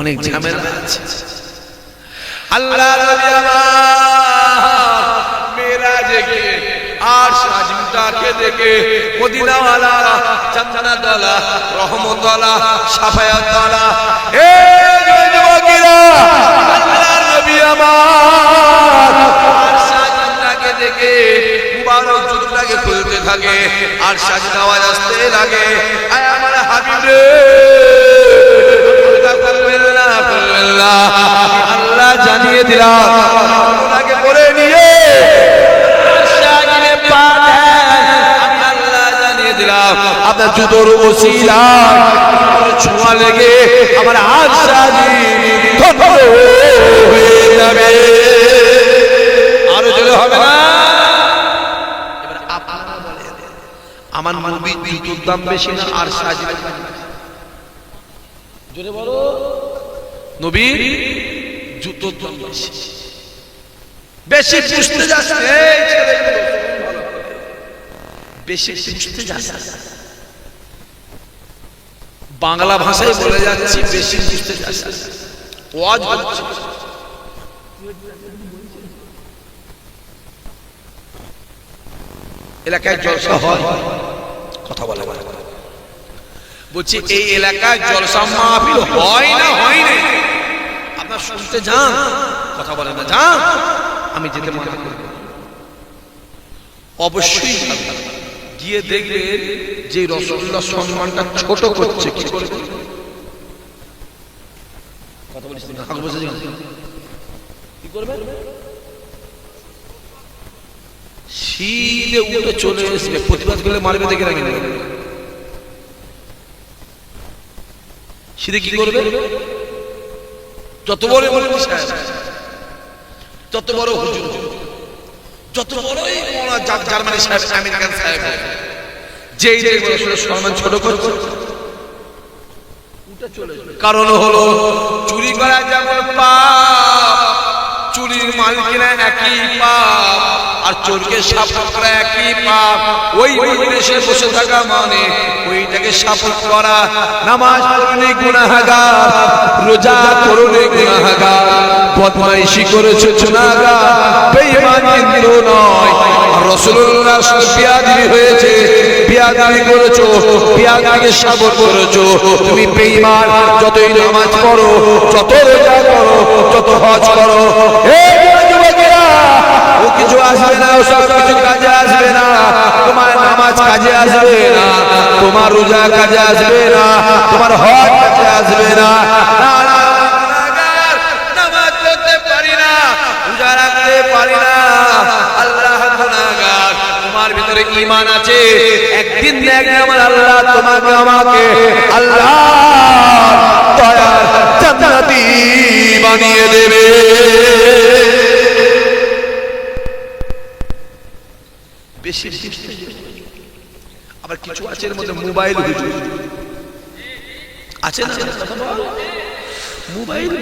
অনেক ঝামেলা আছে। আল্লাহ নবী আমার মেরাজে গিয়ে আর সাজিমটাকে দেখে মদিনাওয়ালা, জান্নাতওয়ালা, রহমতওয়ালা, শাফায়াতওয়ালা, হে যুবকেরা, আল্লাহ নবী আমার আর সাজিমটাকে দেখে মুবারক জুতাটাকে খুলতে থাকে, আর সাজিদ আওয়াজ আসতে লাগে, আয় আমার হাবিব রে, আল্লাহ জানিয়ে দিলাম আপনাকে করে নিয়ে আমি আল্লাহ জানিয়ে দিলাম আপনার জুতোর ওসিলা ছোঁয়া লেগে আমার আশাজি হয়ে যাবে। আরো জোরে হবে না? এবার আপনারা বলেন, আমার নবীর জুতোর দাম বেশি না আর সাজি? জোরে বলো, নবীর জুতোর দাম বেশি, বেশি পুষতে যাচ্ছে, বেশি পুষতে যাচ্ছে, বাংলা ভাষায় বলে যাচ্ছি বেশি পুষতে যাচ্ছে, ওয়াজ হচ্ছে। এলাকায় জলসা হয়, কথা বলে বলছি এই এলাকায় জলসা মাহফিল হয় না, হয় না? আপনার শুনতে যান, কথা বলে না, যান, আমি যেতে মনে করি, অবশ্যই গিয়ে দেখবেন যে রাসূলুল্লাহ সম্মানটা ছোট করছে, কি করে কথা বলিস না, আগে বসে কি করবে, সিধে উঠে চলে আসবে, প্রতিবাদ করলে মারবে, দেখে রাখেন শীতে কি করবে? যত বড় মৌলভী সাহেব, যত বড় হুজুর, যত বড়ই জার্মানি সাহেব, আমেরিকান সাহেব, যেই সম্মান ছোট করছে, কারণ হলো চুরি করা যেমন পাপ, চুরির মাল কিনা একই পাপ, আর চোরকে সাপোর্ট করা একই পাপ। ওই দেশে বসে থাকা মানে ওইটাকে সাপোর্ট করা। নামাজ পড়লে গুনাহগার, রোজা করলে গুনাহগার, বদমাইশি করেছে গুনাহগার, বেঈমান কিন্তু নয়। রাসূলুল্লাহ বিয়াদবি হয়েছে, বিয়াদবি করেছো, বিয়াদবিকে সাপোর্ট করেছো, তুমি বেঈমান। যতই নামাজ পড়ো, যত রোজা করো, যত হজ করো, ও কিছু আসবে না, ও সব কিছু কাজে আসবে না। তোমার নামাজ কাজে আসবে না, তোমার রোজা কাজে আসবে না, তোমার হজ কাজে আসবে না। নামাজ পড়তে পারি না, রোজা রাখতে পারি না, আল্লাহ গুনাহগার। তোমার ভিতরে ঈমান আছে, একদিন না একদিন আমার আল্লাহ তোমাকে আমাকে আল্লাহ দয়ার জান্নাতি বানিয়ে দেবে। বেশি আবার কিছু আছে এর মধ্যে মোবাইল আছে না, মোবাইল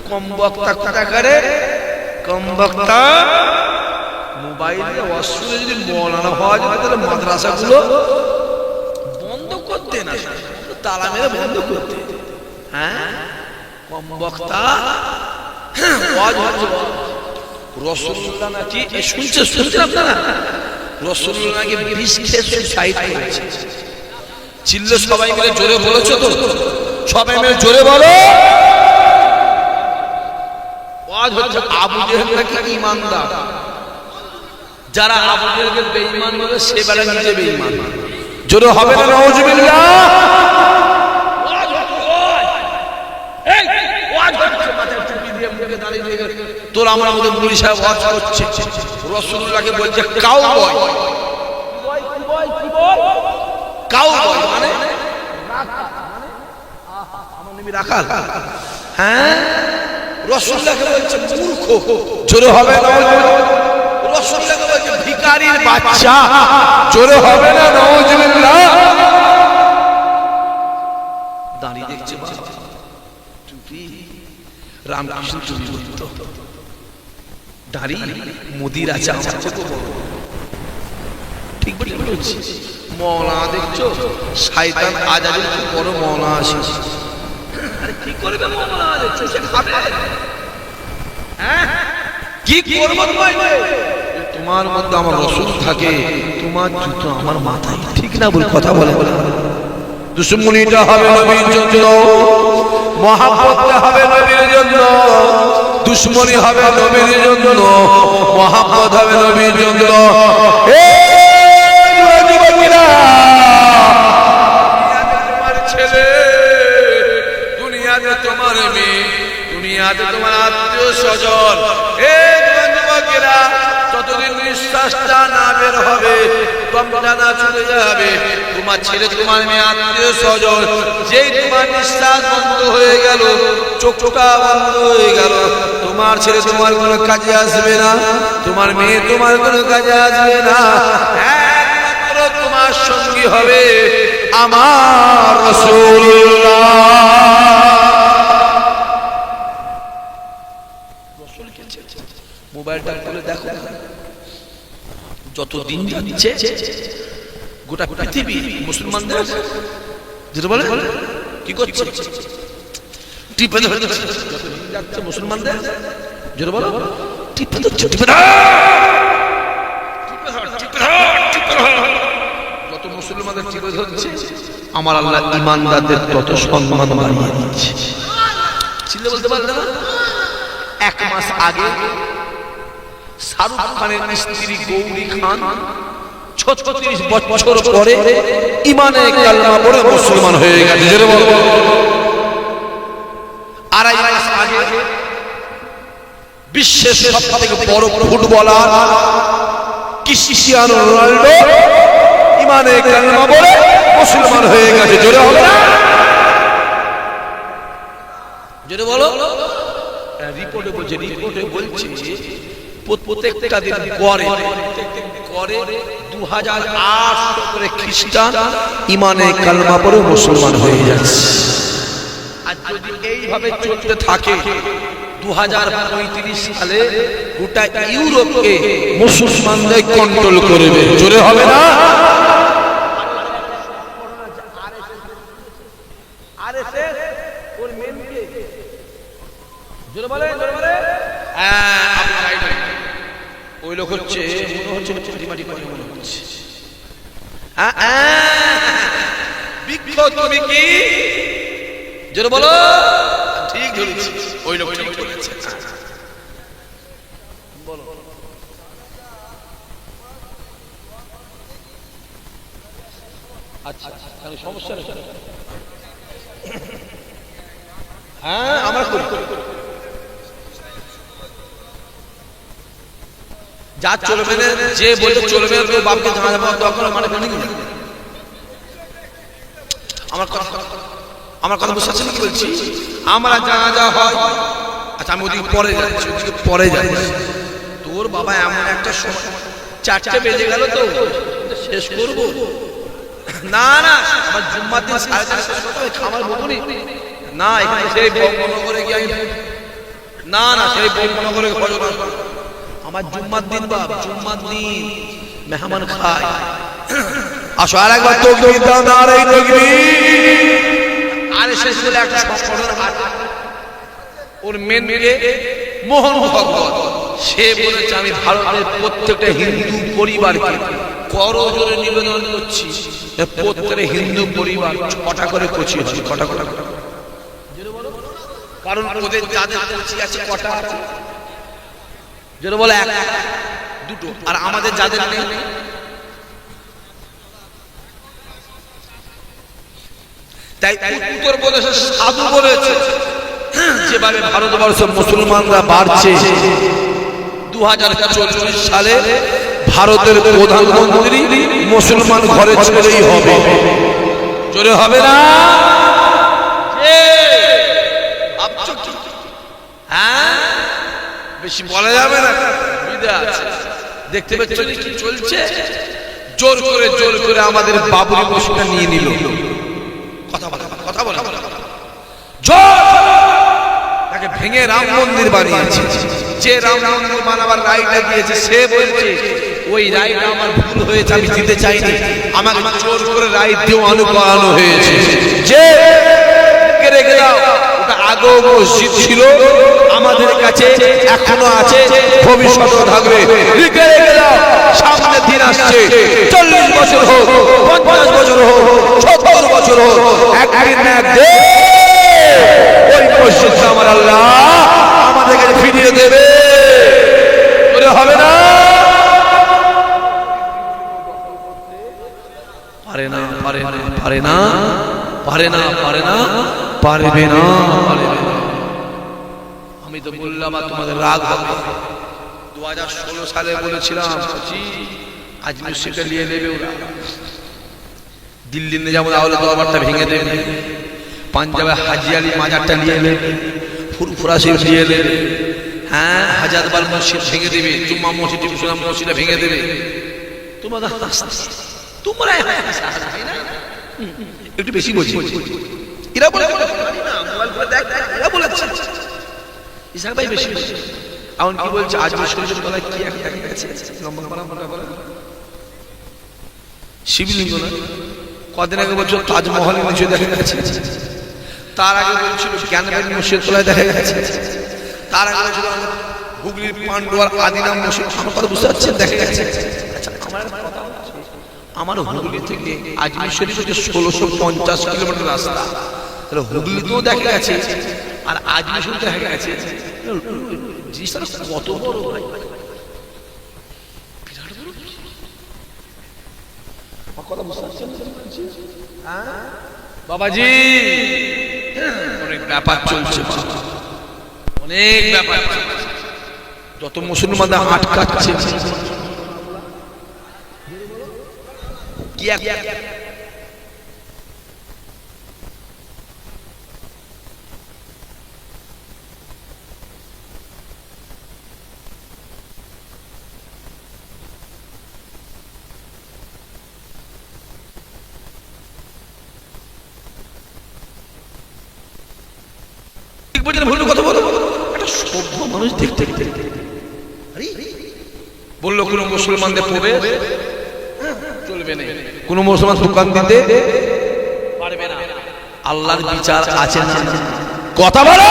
কম বক্তা কথা করে, কম বক্তা মোবাইলে অসুরে যদি মৌলানা হওয়া যেত তাহলে মাদ্রাসাগুলো বন্ধ করতে না, তালা মেরে বন্ধ করতে। হ্যাঁ, কম বক্তা রাসূলুল্লাহ নাকি শুনছেন আপনারা? রাসূলুল্লাহ নাকি বিষ খেয়ে সুসাইড করেছে। চিল্লো সবাই মিলে জোরে বলেছো তো? সবাই মিলে জোরে বলো। ওয়াজ হচ্ছে আবু জেহেল নাকি ঈমানদার, যারা আবু জেহেলকে বেঈমান বলে সে বেলা নিজে বেঈমান। জোরে হবে না নাউজুবিল্লাহ? ওয়াজ এই ওয়াজ হচ্ছে মাথায় টুপি দিয়ে মুখে দাঁড়িয়ে দিয়ে তোর আমার মধ্যে মুড়ি সাহেব ওয়াজ করছে, রাসূলুল্লাহকে বলছে কাউবয়। কাউবয় মানে আমার নবী রাখাল। হ্যাঁ, রাসূলুল্লাহকে বলছে মূর্খ। জোরে হবে না? রাসূলুল্লাহকে বলছে ভিখারির বাচ্চা। জোরে হবে না নাউজুবিল্লাহ? দাঁড়িয়ে দেখছে টুপি, রামকৃষ্ণ টুপি বলতো, দাড়ি মুদির আছে আমার থেকে বড়। ঠিক বলছি? মওলানা দেখছো, শয়তান আজাদের বড় মওলানা আছে। আরে কি করবে মওলানা? দেখছো সে খাবে। হ্যাঁ, কি করব তোমার মধ্যে আমার রাসূল থাকে, তোমার জুতো আমার মাথায়। ঠিক না বল? কথা বলে দুশমনিটা হবে নবীর জন্য, মহব্বতটা হবে নবীর জন্য, দুশমনি হবে নবীর জন্য, মহব্বত হবে নবীর জন্য। তোমার ছেলে, দুনিয়াতে তোমার মেয়ে, দুনিয়াতে তোমার আত্মীয় স্বজন, যতদিন নিঃশ্বাসটা না বের হবে, দমটা না চলে যাবে, তোমার ছেলে, তোমার মেয়ে, আত্মীয় স্বজন, যেই তোমার নিঃশ্বাস বন্ধ হয়ে গেল, চোখটা বন্ধ হয়ে গেল, তোমার ছেলে তোমার কোনো কাজে আসবে না, তোমার মেয়ে তোমার কোনো কাজে আসবে না। একমাত্র তোমার সঙ্গী হবে আমার রাসূলুল্লাহ। মোবাইলটা খুলে দেখো, যত দিন যাচ্ছে গোটা পৃথিবী মুসলমানদের যেটা বলে কি করছে, টিপে যাচ্ছে মুসলমানদের, যেটা বলো টিপে যাচ্ছে, যত মুসলমানদের টিপে ধরছে, আমার আল্লাহ ঈমানদারদের তত সম্মান বাড়িয়ে দিচ্ছে। চিল্লে বলতে পারবে না? এক মাস আগে শাহরুখ খানের স্ত্রী গৌরী খান 36 বছর পরে ঈমানে কালমা পড়ে মুসলমান হয়ে গেছে। যেটা বলবো আড়াই মাস আগে বিশ্বের সবথেকে বড় ফুটবলার ক্রিস্টিয়ানো রোনাল্ডো ঈমানে কালমা পড়ে মুসলমান হয়ে গেছে। জোরে হবে না? যেটা বলো রিপোর্টে বলছে প্রত্যেকটা দিন গড়ে 2800 করে খ্রিস্টান ইমানে কালমা পড়ে মুসলমান হয়ে যাচ্ছে। আর যদি এইভাবে চলতে থাকে 2035 সালে গোটা ইউরোপকে মুসলমানদের কন্ট্রোল করবে। জোরে হবে না? ওই লোক হচ্ছে মনে হচ্ছে বৃক্ষ। তুমি কি জোরে বলো? ঠিক ধরেছি, ওই লোক ঠিক বলেছে। বলো আচ্ছা সমস্যা নেই। হ্যাঁ আমরা করি, যা চলবে না, যে বলতে চলবে না বাপকে জানা যাবে তখন মানে আমার কথা বুঝতে পারছেন কি বলছি? আমরা জানা যা হয়। আচ্ছা আমি ওদিকে পরে যাচ্ছি, তোর বাবা এমন একটা সময় 4টে বেজে গেল তো শেষ করবো না। আমার জুম্মার দিন 4:30 খাবার মতনই না। এখানে সেই বঙ্গনগরে গিয়ে না সেই বঙ্গনগরে আমার জুম্মার দিন জুম্মার দিন মেহমান খায়। আসো আর একবার তাকবীর দাও, নারে তাকবীর। আর শেষ হলে একটা সংগঠন ওর মেন মোহন ভগত, সে বলেছে আমি ভারতের প্রত্যেকটা হিন্দু পরিবারকে করজোড়ে নিবেদন করছি, প্রত্যেকটা হিন্দু পরিবার 6টা করে কচি হচ্ছে। 6টা করে, কারণ ওদের যাদের কচি আছে কটা আছে? যেটা বলে 1 2টো, আর আমাদের যাদের নেই তাই উত্তরপ্রদেশের সাধু বলেছে যেভাবে ভারতবর্ষ মুসলমানরা বাড়ছে 2040 সালে ভারতের প্রধানমন্ত্রী মুসলমান ঘরে ছেলেই হবে। জোরে হবে না? হ্যাঁ বেশি বলা যাবে না, দেখতে পাচ্ছ কি চলছে? জোর করে আমাদের বাবরি মসজিদটা নিয়ে নিল। কথা বলা তাকে ভেঙে রাম মন্দির বানিয়েছে। যে রাম মন্দির বানাবার রায়টা দিয়েছে সে বলছে ওই রায়টা আমার ভুল হয়েছে, আমি দিতে চাইনি, আমাকে জোর করে রায় দেওয়ানো করানো হয়েছে। যে রেখে দাও, ওটা আগেও মসজিদ ছিল, আমাদের কাছে এখনো আছে, ভবিষ্যতেও থাকবে। রেখে দাও, সামনে দিন আসছে, 40 বছর হোক, 50 বছর হোক, 70 বছর হোক, একদিন না একদিন ওই মসজিদটা আমার আল্লাহ আমাদের কাছে ফিরিয়ে দেবে। হবে না? পারবে না। আমি তো বললাম তোমাদের রাগ হবে। 2016 সালে বলেছিলাম আজমির শরীফটা নিয়ে নেবে ওরা, দিল্লিতে যেমন আওলা দরবারটা ভেঙে দেবে, পাঞ্জাবে হাজি আলী মাজারটা নিয়ে নেবে, ফুরফুরা শরীফ নিয়ে নেবে, হ্যাঁ হাজারবার মসজিদ ভেঙে দেবে, জুম্মা মসজিদ মুসলমান মসজিদটা ভেঙে দেবে। তোমরা একটু বেশি বলছি, এরা বলে এরা বলেছে ইসহাক ভাই বেশি বলছে। এমন কি বলছে আজমির শরীফের গলায় কি একটা আছে শিবলিঙ্গ না? কদিন আগে বলছো তাজমহলের নিচে দেখা গেছে, তার আগে বলছিল জ্ঞানবাড়ি মসজিদ তলায় দেখা গেছে, তার আগে বলছিল হুগলির পান্ডুয়ার আদিনাম মসজিদ, আমার কথা বুঝতে পারছেন দেখা গেছে। আচ্ছা আমার হুগলি থেকে আজমির শরীফ হচ্ছে 1650 কিলোমিটার রাস্তা, তাহলে হুগলিতেও দেখা গেছে আর আজমির শরীফ দেখা গেছে, জিনিসটা কত বড় ভাই, কথা বুঝতে পারছেন বাবাজি? অনেক ব্যাপার চলছে, অনেক ব্যাপার, যত মুসলমানদের আটকাচ্ছে ঠিক বলছেন ভুল কথা বলো? একটা সভ্য মানুষ দেখতে বললো কোন মুসলমানদের প্রবেশ চলবে না, কোন মুসলমান দোকান দিতে পারবে না, আল্লাহর বিচার আছে না? কথা বলো।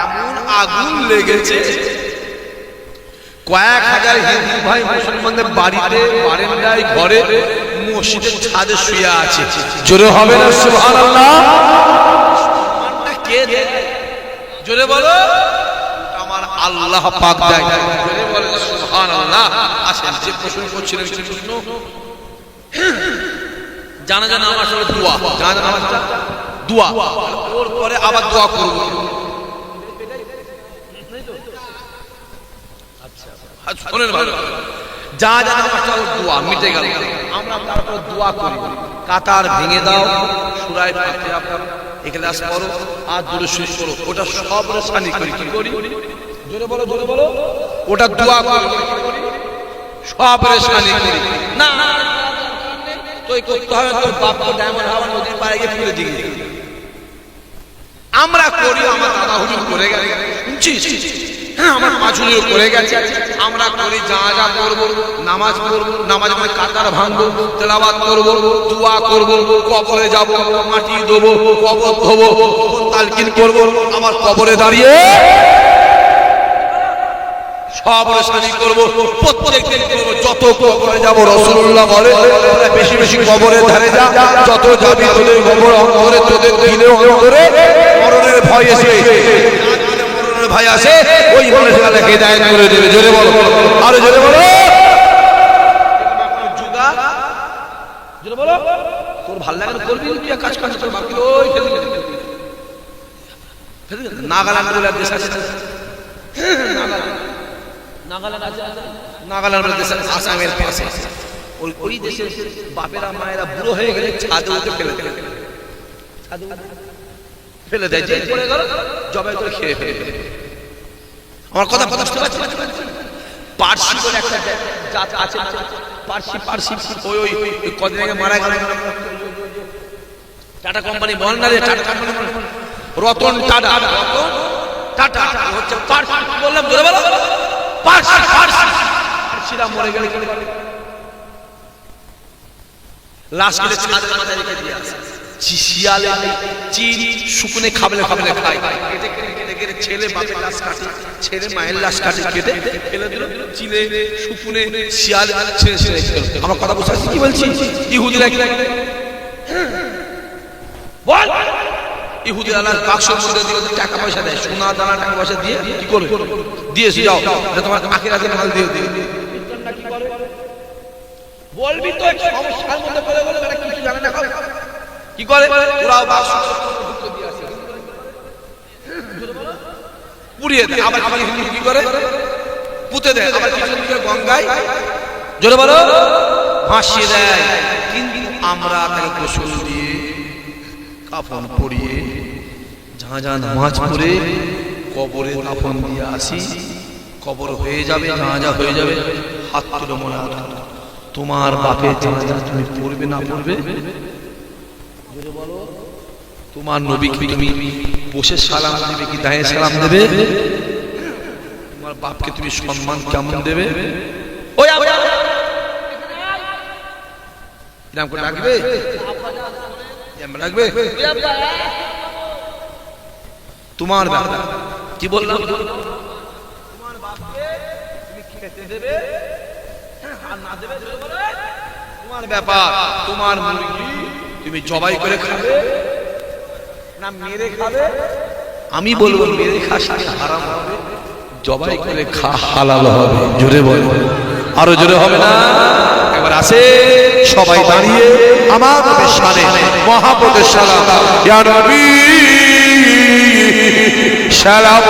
এমন আগুন লেগেছে, কয়েক হাজার হিন্দু ভাই মুসলমানদের বাড়িতে, বারান্দায়, ঘরে, মসজিদের ছাদে শুয়ে আছে। জোরে হবে না সুবহানাল্লাহ? কে দেয়? জোরে বলো। আমার আল্লাহ পাক দেয়। জোরে বলো সুবহানাল্লাহ। আসেন, যে প্রশ্ন করছিলেন সেই প্রশ্ন। জানাজা নামাজ হলো দোয়া, জানাজা নামাজটা দোয়া, ওর পরে আবার দোয়া করব। আচ্ছা শুনেন ভালো, জানাজা নামাজটা হলো দোয়া, মিটে গেল। আমরা তারপর দোয়া করি, কাতার ভেঙে দাও, সূরা ফাতিহা পড়ো, ইখলাস পড়ো, আর দুরূদ শরীফ পড়ো। ওটা সব রসানি করি। কি করি? জোরে বলো, জোরে বলো। ওটা দোয়া করি, সব রসানি করি। না তুই করতে হবে, তোর বাপকে ডায়মন্ড হাওয়ার নদীর পাড়ে গিয়ে ফেলে দিয়ে। আমরা করি, আমার দাদা হুজুর করে গেছে, শুনছিস? হ্যাঁ, আমার পাঁচ হুজুর করে গেছে। আমরা করি, জানাজা করব, নামাজ পড়ব, নামাজ পড়ে কাতার ভাঙবো, তেলাওয়াত করব, দোয়া করব, কবরে যাব, মাটি দেবো, কবর ধোবো, তালকিন করব, আবার কবরে দাঁড়িয়ে সব রসানি করব, প্রত্যেকদিন করব। যত কবরে যাব, রাসূলুল্লাহ বলে বেশি বেশি কবরে ধারে যা, যত যাবি তোদের কবর অন্তরে, তোদের দিলে অন্তরে মরণের ভয় এসে, মরণের ভয় আসে, ওই মানুষকে আল্লাহ হিদায়াত করে দেবে। জোরে বলো, আরে জোরে বলো। জুদা, জোরে বলো। তোর ভালো লাগে না করবি, তুই কাজ কাজ তোর বাকি ওই ফেলে দে। নাগাল্যান্ড বলে দেশ আছে, নাগাল্যান্ড দেশ আসামের পাশে, ওই দেশের বাপেরা মায়েরা বুড়ো হয়ে গেলে ছাদে উঠে ফেলে দেয়, যে পড়ে গেল জবাই করে খেয়ে ফেলে। আমার কথা বুঝতে পারছি? পার্সি বলে একটা জাত আছে, পার্সি ওই কদিন আগে মারা গেল টাটা কোম্পানি, বল না রে, টাটা কোম্পানি, রতন টাটা, রতন টাটা হচ্ছে পার্সি। বললাম জোরে বলো, পার্সিরা মরে গেলে লাশ কেটে ছাদের মাথায় রেখে দিয়ে আসে। শিয়ালে চিল শুকনে খাবলে খাবলে খায়, কেটে কেটে কেটে ছেলে বাপের লাশ কাটে, ছেলে মায়ের লাশ কাটে, কেটে ফেলে দিল চিলে শুকনে শিয়াল ছেড়ে ছেড়ে গেল। আমার কথা বুঝতে পারছিস কি বলছি? ইহুদিরা কি বল, ইহুদি আল্লাহর বাক্সের মধ্যে দিয়ে টাকা পয়সা দেয়, সোনা দানা টাকা পয়সা দিয়ে কি করবে? দিয়ে যাও, তোমার আখিরাতে মাল দিয়ে দিও। কি করে বলবি তো, সমস্যার মধ্যে পড়ে গেলে তারা কিছু জানে না। কি করে ওরা বাক্স দিয়ে আসে, পুড়িয়ে দেয়, আবার কি করে পুঁতে দেয়, আবার কিছু গঙ্গায় জোরে বলো ভাসিয়ে দেয়। কিন্তু আমরা তাকে গোসল দিয়ে, কাফন পরিয়ে, জানাজা নামাজ পড়ে কবরে দাফন দিয়ে আসি। কবর হয়ে যাবে, জানাজা হয়ে যাবে, হাত তুলে মনে হয় তোমার বাপের জানাজা তুমি পড়বে না পড়বে? তোমার নবীকে তুমি বসে সালাম দেবে কি দাঁড়িয়ে সালাম দেবে? তোমার বাপকে তুমি সম্মান কেমন দেবে? ওই নাম করে ডাকবে, রাখবে তোমার ব্যাপার। কি বললাম? তোমার বাপকে তুমি খেতে দেবে আর না দেবে তোমার ব্যাপার। তোমার মুরগি তুমি জবাই করে খাবে না মেরে খাবে? আমি বলবো মেরে খাওয়া হারাম হবে, জবাই করে খা হালাল হবে। জোরে বলো, আরো জোরে হবে না? এবার আসে সবাই দাঁড়িয়ে আমার শানে মহাপ্রদের সালাম, ইয়া নবী সালাম।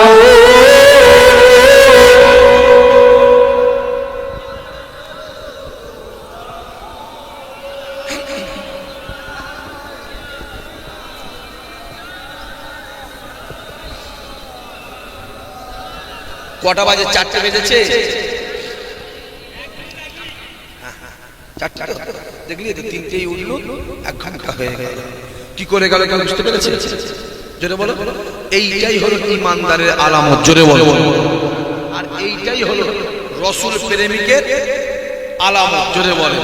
কটা বাজে? 4টে বেজেছে। দেখলি তো 3টেই উঠলো, 1 ঘন্টা হয়ে গেল। কি করে গেল কেউ বুঝতে পেরেছে? জোরে বলো। এইটাই হলো ইমানদারের আলামত, জোরে বলো। আর এইটাই হলো রসুল প্রেমিকের আলামত, জোরে বলো।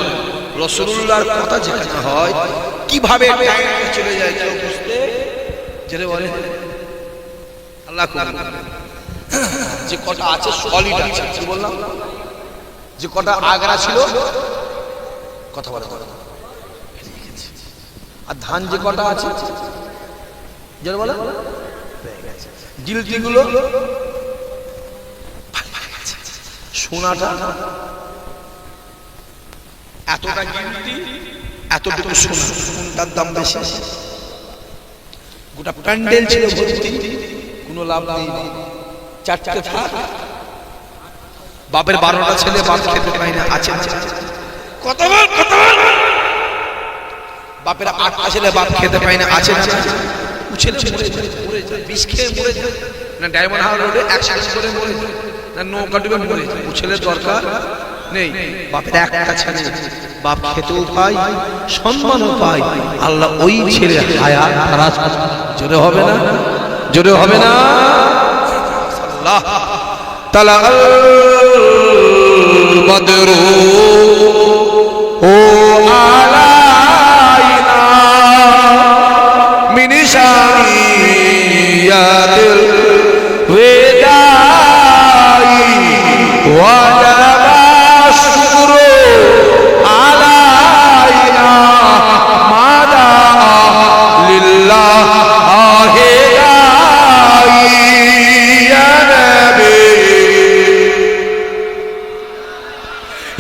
রাসূলুল্লাহর কথা যেখানে হয় কিভাবে টাইমটা চলে যায় কেউ বুঝতে, জোরে বলে। আল্লাহ যে কটা আছে সলিড আছে, কি বললাম, যে কটা আগরা ছিল কথা বলে, আর ধান যে কটা আছে জোরে বলে গিলটিগুলো, সোনাটা এতটা গিলটি এতটুকু সোনা, কোনটার দাম বেশি? গোটা প্যান্ডেল ছিল ভর্তি, কোনো লাভ নেই। চারটে থাক, বাপের 12টা ছেলে, বাপ খেতে পায় না, আছে কত বল, বাপের 8টা ছেলে, বাপ খেতে পায় না, আছে ছেলে মরে যায়, বিষ খেয়ে মরে যায়, না ডায়মন্ড হাওয়ার রোডে অ্যাক্সিডেন্ট করে মরে যায়, না নৌকা ডুবে মরে যায়, ছেলের দরকার নেই। বাপের একটা ছেলে, বাপ খেতেও পায়, সম্মানও পায়, আল্লাহ ওই ছেলে হায়াত তারাজ, জোরে হবে না, জোরে হবে না। আল্লাহ তাআলা আল বদরু ও আলাইনা মিন শানিয়াতিল ওয়াদাই ওয়াজাবা শুকরু আলাইনা মাদা লিল্লাহ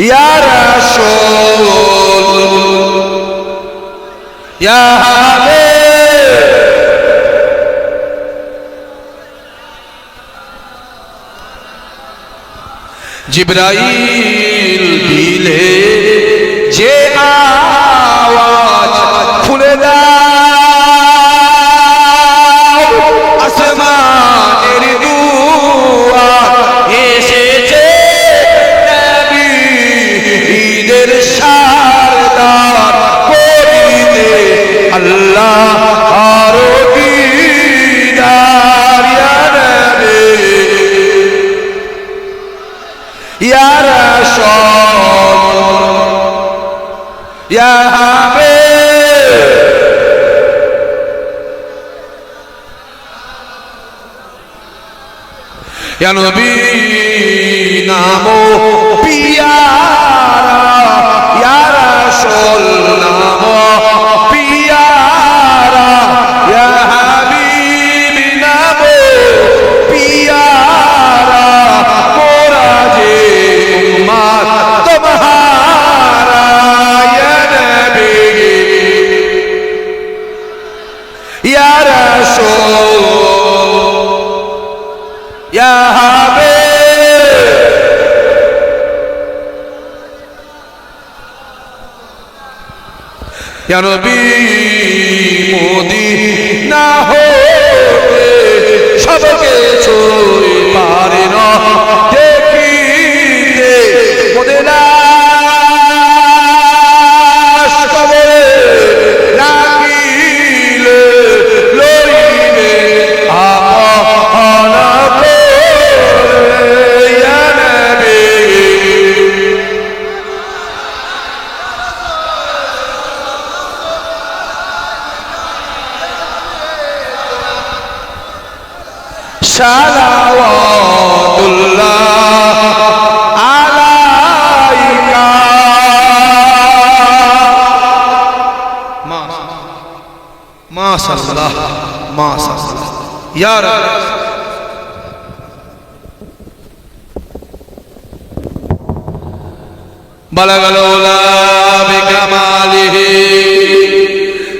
ইয়া রাসূল ইয়া হাবিব, জিবরাইল দিলে যে আওয়াজ খুলে দাও, আসমানের দুয়ার এসেছে নবীদের সারদার করিতে আল্লাহ আর দিদার, ইয়া নবী ইয়া রাসূল ইয়া হাবিব, ইয়া নবী নামো পিয়ারা, ইয়া রাসূল নামো পিয়ারা, ইয়া হাবিব নামো পিয়ারা, মোরা যে উম্মত তোমারা, ইয়া নবী ইয়া রাসূল ইয়া হাবিব, ইয়া নবী মদিনা হতে সবকে ছুঁই পারে না দেখিতে, মোদেলাস কবরে রাখিলে লইবে আপনা করে, ইয়া নবী সালাওয়াতুল্লাহ আলাইকা, মাশাআল্লাহ মাশাআল্লাহ ইয়া রাব্বি। বালাগাল উলা বিকামালিহি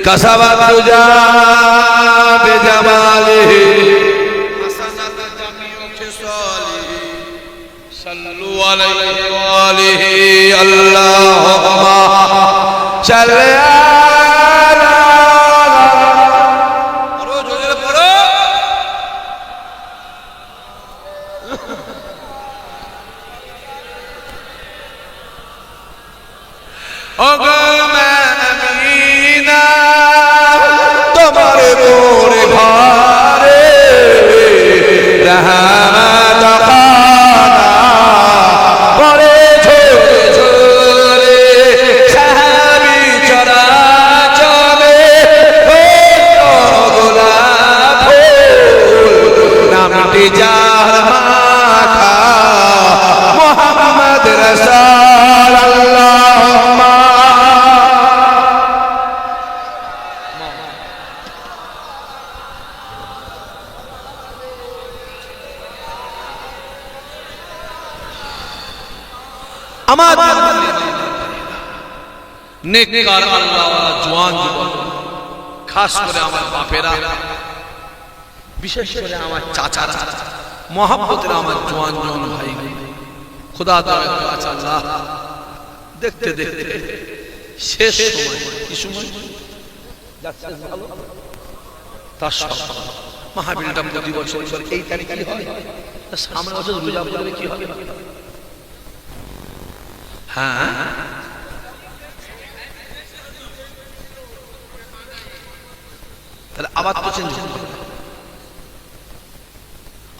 কাসাবাত তুজা বিজামালিহি হাসানাত জামিউ খিসালিহি সাল্লু আলাইহি ওয়া আলিহি আল্লাহুম্মা সাল্লি আলা, পড়ো জোরে পড়ো, ওগো মা আমিনা তোমার মোরে ভাই जाहर माखा मोहम्मद रसूल अल्लाहुम्मा আমার নেককার আল্লাহওয়ালা জওয়ান যুবক, খাস করে আমার বাপেরা, বিশেষ করে আমার চাচারা, মহব্বতের আমার জওয়ান জওয়ান ভাই, খোদা তাআলা আল্লাহ দেখতে দেখতে শেষ সময়, কি সময় যাচ্ছে ভালো, তার সব মাহফিলটা প্রতি বছর এই তারিখে হয়, সামনে বছর রোজা পড়বে কি হবে? হ্যাঁ, তাহলে আবার তো চেঞ্জ হবে,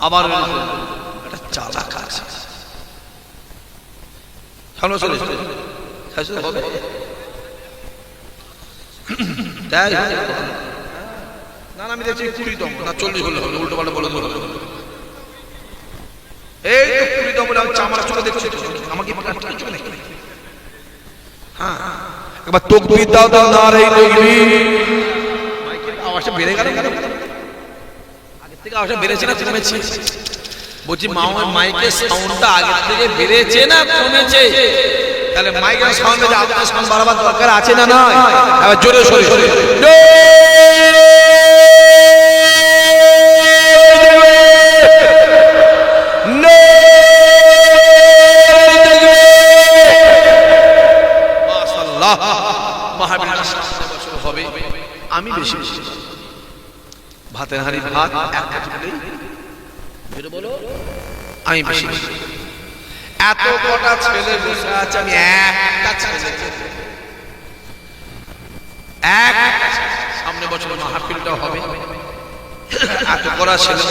আবার একটা চালাক আছে, সামনে চলে হবে, তাই না? আমি দেখছি 20 না 40 হলে হবে, উল্টো পাল্টা বলে দেবো, এই তো 20 বলে আমি চামড়া চলে দেখছি, আমাকে চলে, হ্যাঁ একবার তাকবীর দাও দাও, নারে তাকবীর, মাইকের আওয়াজটা বেড়ে গেল, আগে থেকে আওয়াজটা বেড়েছে না কমেছে? বলছি মাইকের সাউন্ডটা আগে থেকে বেড়েছে না কমেছে? তাহলে মাইকের সাউন্ডে যে আপনার সাউন্ড বাড়াবার দরকার আছে না নয়? এবার জোরে সরে সরে হবে। আমি বেশি বেশি ভাতের হাঁড়ি ভাত এক কাজ বলেই বলো, আমি বেশি বেশি, এত কটা ছেলে বসে আছে, আমি একটা ছেলে, এক সামনে বছর মাহফিলটা হবে, এত কটা ছেলে